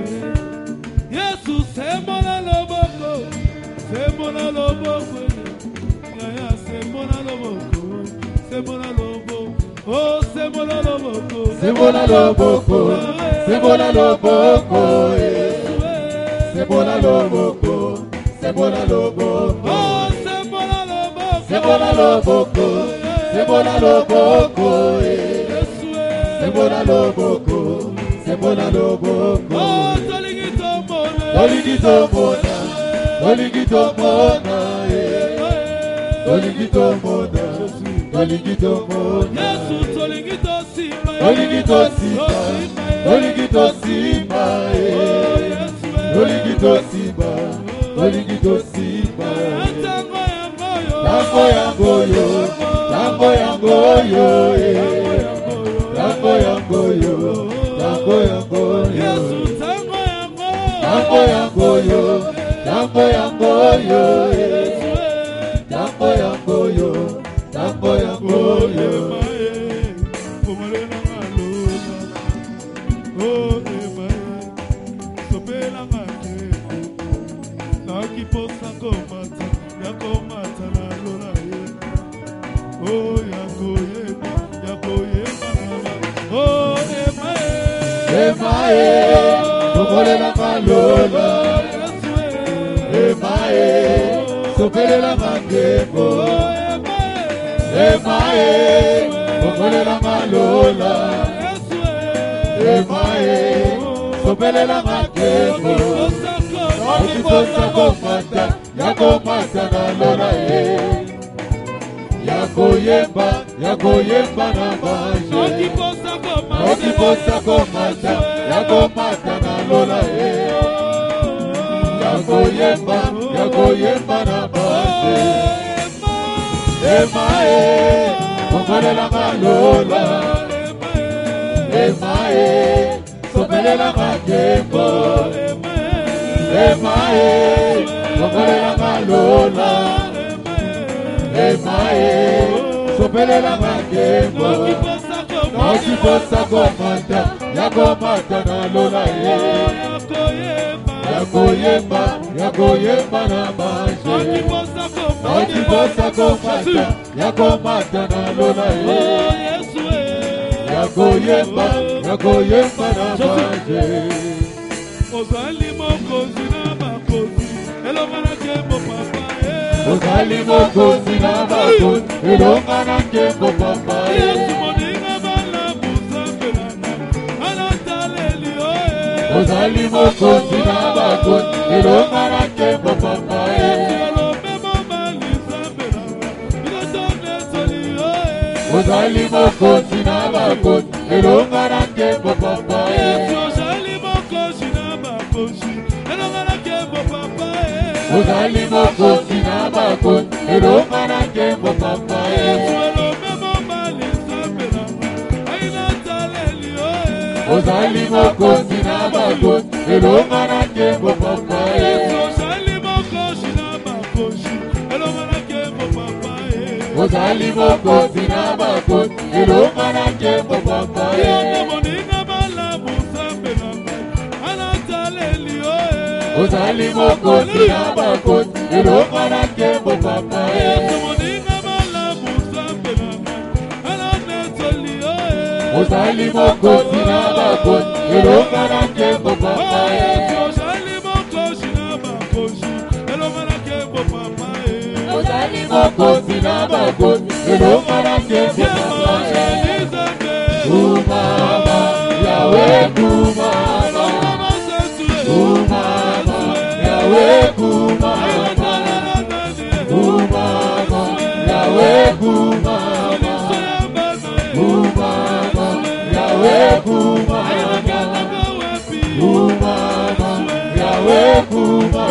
Jésus, c'est mon aloboko. C'est mon aloboko. Yaya, c'est mon aloboko. C'est mon aloboko. Oh, c'est mon aloboko. C'est mon aloboko. C'est mon aloboko. C'est mon aloboko. C'est mon aloboko. Oh, c'est mon aloboko. C'est mon aloboko. C'est mon aloboko. C'est mon aloboko. C'est mon aloboko. Oh, Toligito Mona. Toligito Mona. Toligito Mona. Toligito Mona. Toligito Mona. Yesu Toligito Simba. Toligito Simba. Toligito Simba. Toligito Simba. Toligito Simba. Tango yango yo. Tango yango yo. Tango yango yo. Tango yango yo. Yesu tango yango. Tango yango yo. Tango yango yo. Tango yango yo. Tango yango yo. Emae, sopele la malola. Emae, sopele la mangembo. Emae, sopele la malola. Emae, sopele la mangembo. Okiposa komata, yakomata na lola e. Yakoyemba na manje. Okiposa komata, yakomata na lola e. Yakoyemba na manje. Emae, sopele la malola. Emae, sopele la mangembo. Emae, sopele la malola. Emae, sopele la mangembo. Okiposa komata, yakomata na lola e. Yakoyemba na manje. Okiposa komata, yakomata na lola e. Yakoyemba na manje. Ozali mokozi na makozi, elongana kembo papa. Ozali mokozi na makozi, elongana kembo papa. Yesu moninga bala musambelana, anataleli oe. Ozali mokozi na makozi, elongana kembo papa. Ozali mokozi na makozi, elongana kembo papa. Ozali mokozi na makozi, elongana kembo papa. Ozali mokozi na makozi, elongana kembo papa. Ozali mokozi na makozi, elongana kembo papa. ozali mokonzi na bakonzi elonga na nkembo papa ozali mokonzi na bakonzi elonga na nkembo papa ozali mokonzi na bakonzi elonga na nkembo papa kumama yawe kumama kumama yawe kumama kumama yawe kumama kumama yawe kumama kumama yawe kumama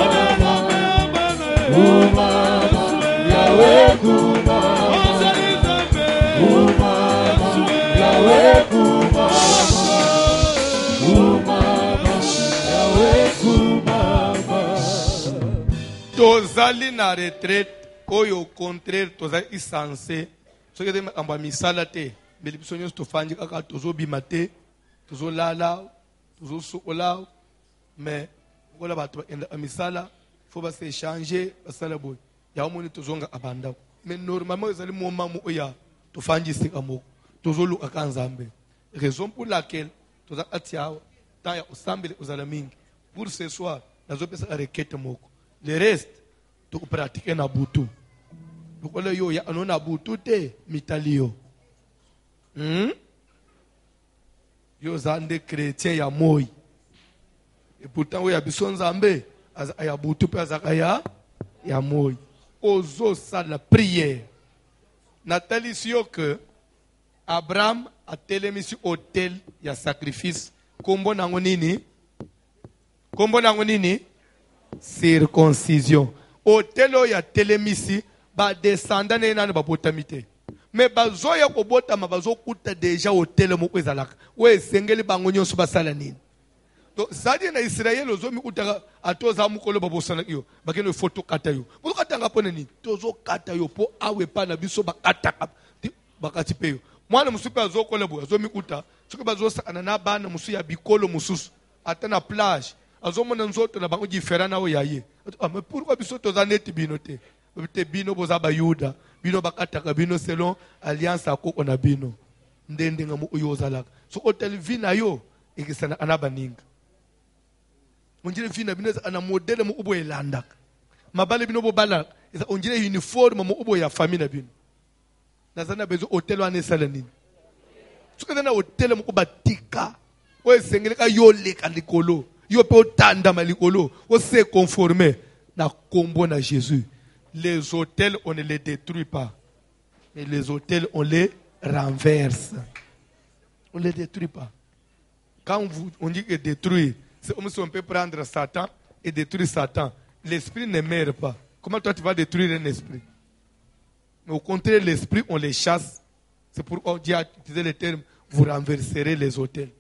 kumama yawe kumama kumama yawe kumama kumama yawe kumama. Tozali na retraite oyo au contraire tozali insensé soki ete makambo ya misala te mbeli biso nyonso tofandi kaka tozobima te tozolala tozosokola mais kola bato bakenda misala fo base échanger basala boye yango moni tozonga abandako mais normalement ezali momamu oya tofandi esika moko tozolukaka nzambe raison pour laquelle toza kati awa temps ya osambele ozala mingi pour ce soir nazopesaka requête moko le reste tokopratike na butu lokola yo ya ano na butu te mitali yo yo oza nde chrétien ya moi et pourtant oyo ya biso nzambe ya butu mpe azaka ya moi ozosala prière natalisi yo ke Abraham atelemisi hôtel ya sacrifice kombo nango nini circoncision hôtel oyo ya telemisi badescenda na ye nani babotami te me bazoya kobotama bazokuta deja hôtel moko ezalaka oyo esengeli bango nyonso basala nini to sadi na Israel ozomi kutaka atoza mukolo babosana yo bakeno foto kata yo bozokatanga pona nini tozokata yo po awe pa na biso bakataka bakati pe yo mwana musupe azokola bo azomi kuta soki bazosana na bana musu ya bikolo mususu ata na plage azomona nzoto na bango différent na oyo yaye mais pourquoi biso toza neti bino te te bino boza bayuda bino bakataka bino selon alliance akoko na bino ndende ngamu oyo ozalaka so hotel vina yo ekisana anabaninga onjire vina bino ana modele mu ubo elandaka mabale bino bo bala onjire uniforme mu ubo ya famille na bino nazana bezo hotel wane sala nini soki na hotel mu batika o esengeleka yo leka likolo yo pe otanda malikolo o se conformer na kombo na Jésus. Les hôtels on ne les détruit pas mais les hôtels on les renverse. On ne les détruit pas. Quand on dit que détruire, c'est comme si on peut prendre Satan et détruire Satan. L'esprit ne meurt pas. Comment toi tu vas détruire un esprit? Mais au contraire, l'esprit, on les chasse. C'est pourquoi Dieu a utilisé le terme, vous renverserez les hôtels.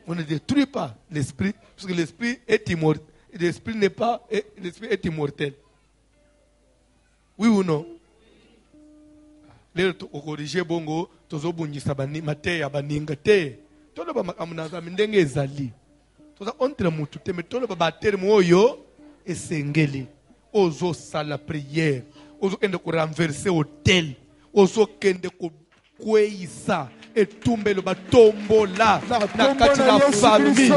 On ne détruit pas l'esprit, parce que l'esprit est immortel. L'esprit n'est pas, l'esprit est immortel. Oui ou non? Lelo corriger bongo, tozobungisa mate ya baninga te. Tolo ba makamunaza ndenge ezali. Toza entre mutu te mais tolo ba terme oyo esengeli. Ozo sala prière. Ozo kende ko renverser hôtel. Ozo kende ko kweisa etumbelo batombola na kati na famille.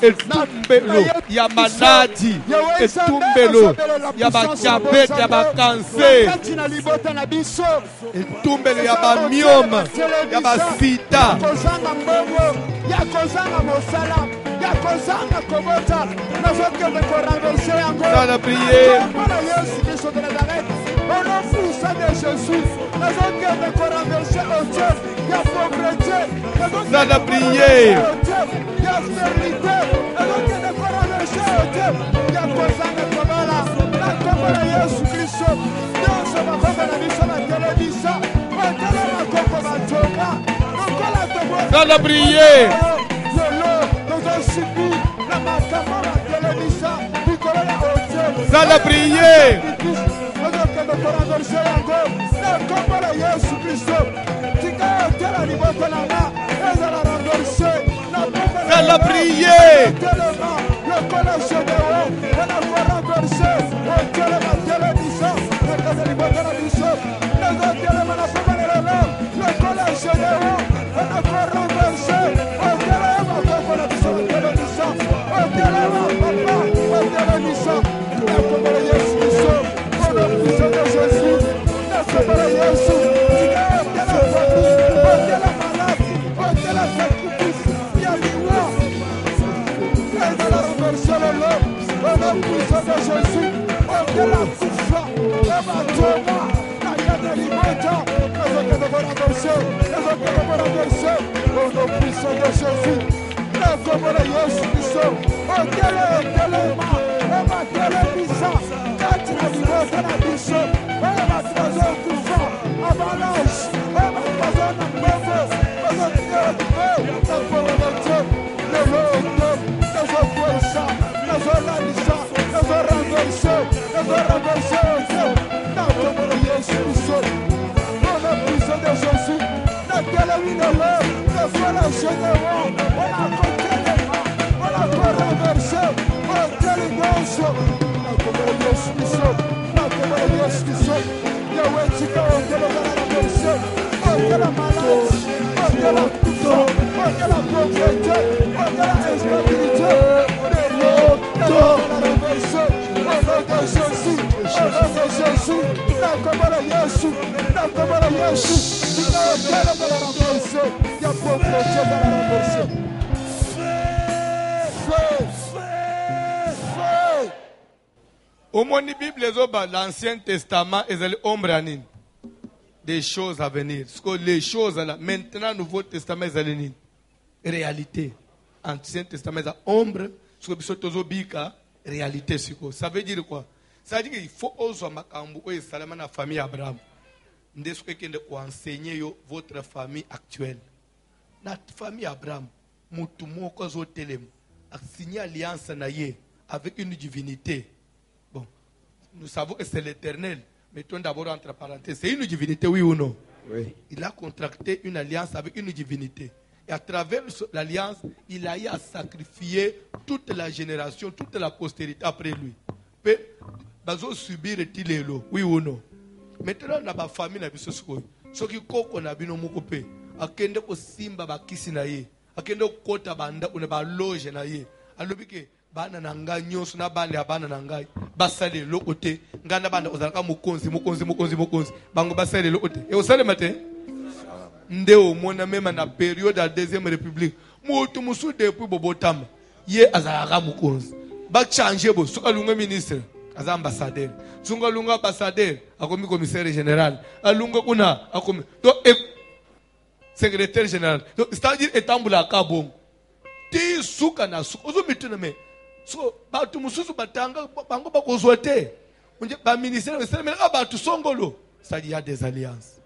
Etumbelo ya maladi, etumbelo ya badiabete, ya bakanser, etumbelo ya bamioma, ya basida. Dans la prière, au nom puissant de Jésus, dans la prière, dans la prière, dans la prière. Dans la prière. nom puissant de Jésus. Oh, que la poufa. Et ma toma. La guerre de l'image. Les autres de vos adversaires. Les autres de vos adversaires. Au nom puissant de Jésus. Les hommes de Jésus Christ. Oh, quel est ma. Et ma quelle est bizarre. Quand la vie de la biche. Et ma trésor poufa. Avant l'âge. Et ma trésor de nouveau. Les autres de Au moins, la Bible, l'Ancien Testament, et l'ombre des choses à venir. Parce que les choses là, maintenant, le Nouveau Testament, c'est réalité. Ancien Testament, c'est ombre. Ce que c'est réalité. Ça veut dire quoi? Ça veut dire qu'il faut oser la famille Abraham. Vous enseigner votre famille actuelle. Notre famille Abraham, vous a signé alliance avec une divinité. Bon, nous savons que c'est l'éternel. Mettons d'abord entre parenthèses. C'est une divinité, oui ou non? Oui. Il a contracté une alliance avec une divinité. Et à travers l'alliance, il a eu à sacrifier toute la génération, toute la postérité après lui. Il va subir les lots, oui ou non? Maintenant, dans la famille, ceux qui ont na bino mokope, akende ko simba ba kisi na ye, akende ko kota banda una ba loge na ye. Alobike bana nanga nyoso na banda bana nangai, basale lokote, ngana banda ozalaka mukonzi. Bango basale lokote. Et osale matin, nde o mona même na période de la deuxième république, mutu musu depuis bobotama, ye azalaka mukonzi. Ba changer bo, soka lunga ministre. As ambassadeur. Sunga lunga ambassadeur, akomi commissaire général. Alunga kuna, akomi. Donc, secrétaire général. Donc, c'est-à-dire, etambula kabong. Ti suka na suka. Ozo mituna me. So, batu mususu batanga, bango bako zote. Ba ministère, mais batu songolo. C'est-à-dire, il y a des alliances.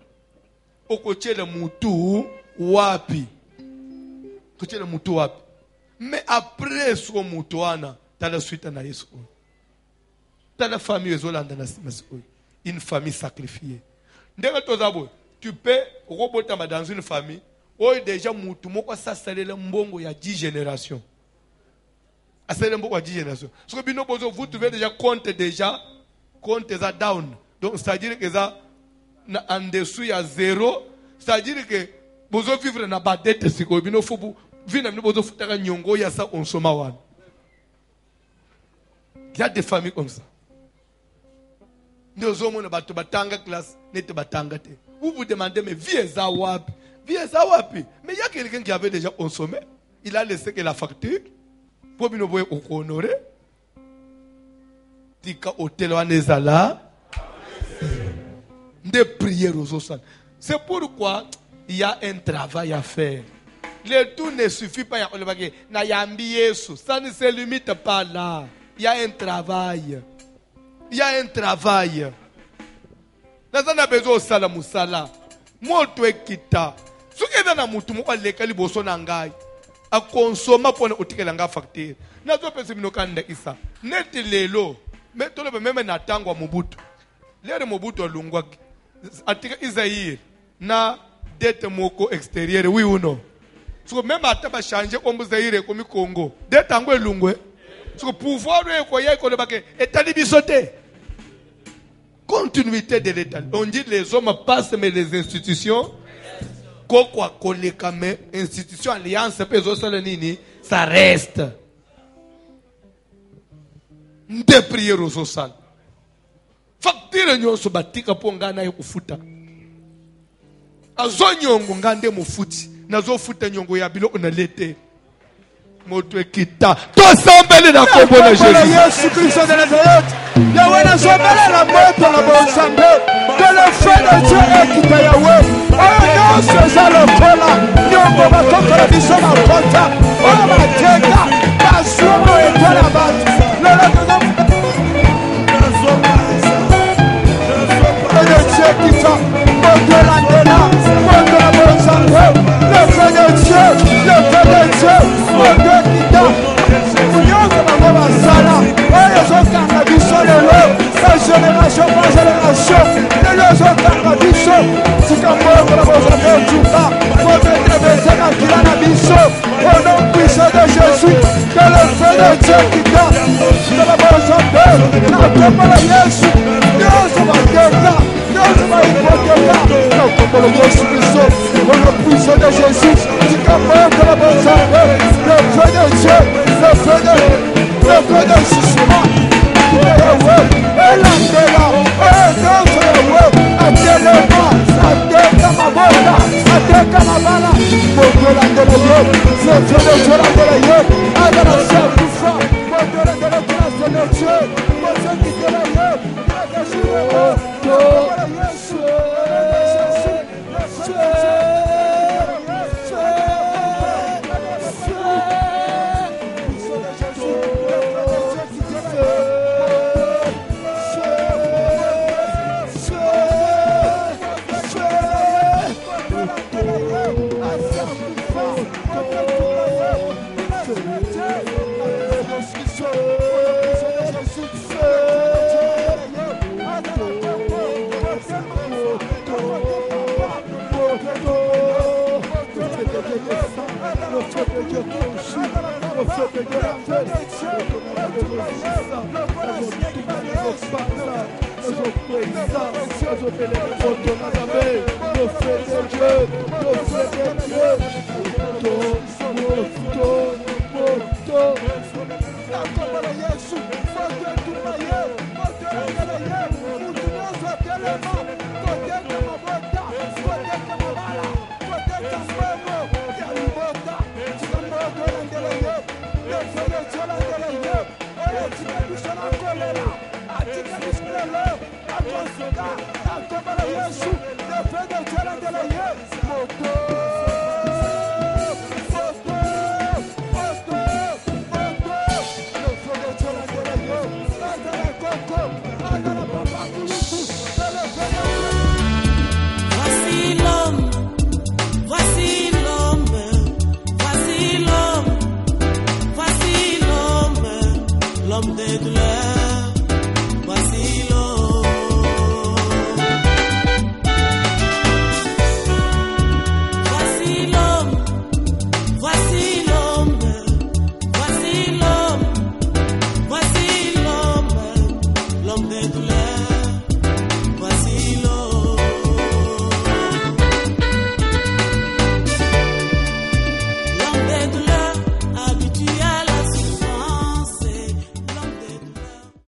Okoche le mutu wapi. Okoche le mutu wapi. Mais après, ce mutu wana, t'as la suite na Yesu. Dans la famille, une famille sacrifiée. Tu peux roboter dans une famille où déjà il y a 10 générations. Vous trouvez déjà compte down. Donc c'est-à-dire que ça en dessous il y a 0. C'est-à-dire que vous vivre dans la dette. Il y a des familles comme ça. Vous vous demandez, mais vie est wapi? Vie est wapi? Mais il y a quelqu'un qui avait déjà consommé. Il a laissé que la facture pour nous honorer. Tika hôtel wanezala. De prières aux autres. C'est pourquoi il y a un travail à faire. Le tout ne suffit pas. Ça ne se limite pas là. Il y a un travail. Il y a un travail. Nous avons besoin de sala musala. Moto ekita. Ce qui est dans mutu mo alekali boso nangai. A consommer pour ne otikela nga facture. Na zo pese minokanda isa. Net lelo. Mais tout le même na tango Mobutu. Lere Mobutu alungwa. Atika Isaïe na dette moko extérieure oui ou non. So même ataba changer comme Zaire comme Congo. Dette tango elungwe. So pouvoir ekoya ko lebake etali bisote. Continuité de l'État. On dit les hommes passent, mais les institutions, quoi mais institution, alliance, ça reste. Des prières aux osal. Facture nyo so batika po ngana yokufuta. Azo nyongo ngande mufuti. Nazo futa nyongo ya biloko na lete. moto ekita tosambeli na kombo na Jésus. Yesu Kristo de Nazareth. Yahweh na sombele la moto la bonsambe. Que le feu de Dieu ekita Yahweh. Oh non, c'est ça le kola. Nyongo batoko la biso makota. Oh mateka. Basomo etola batu. Lolo kozo. Le Dieu ekita. Moto la ndela. Moto la bonsambe. Le feu de Dieu. Le feu de Dieu. Moto ekita. Nyongo bango basala. Oyo zokanga biso lelo. Génération par génération. Lelo zokanga biso. Tika mbongo la bonsambe otuka. Kometre bezeka kila na biso. Au nom puissant de Jésus. Que le feu de Dieu kita. De la bonsambe. Na kombo la Yesu. Nyongo bakeka. Nyongo baipokeka. Na kombo la Yesu Kristo. Au nom puissant de Jésus. Tika mbongo la bonsambe. Le feu de Dieu. Le feu de jugement. Yahweh, elandela, edozo Yahweh, atelema, ateka mabota, ateka mabala, moto landela yo, le feu de Dieu landela yo, adala sakufa, moto landela grâce de Dieu, moto kitela yo, grâce de Yesu,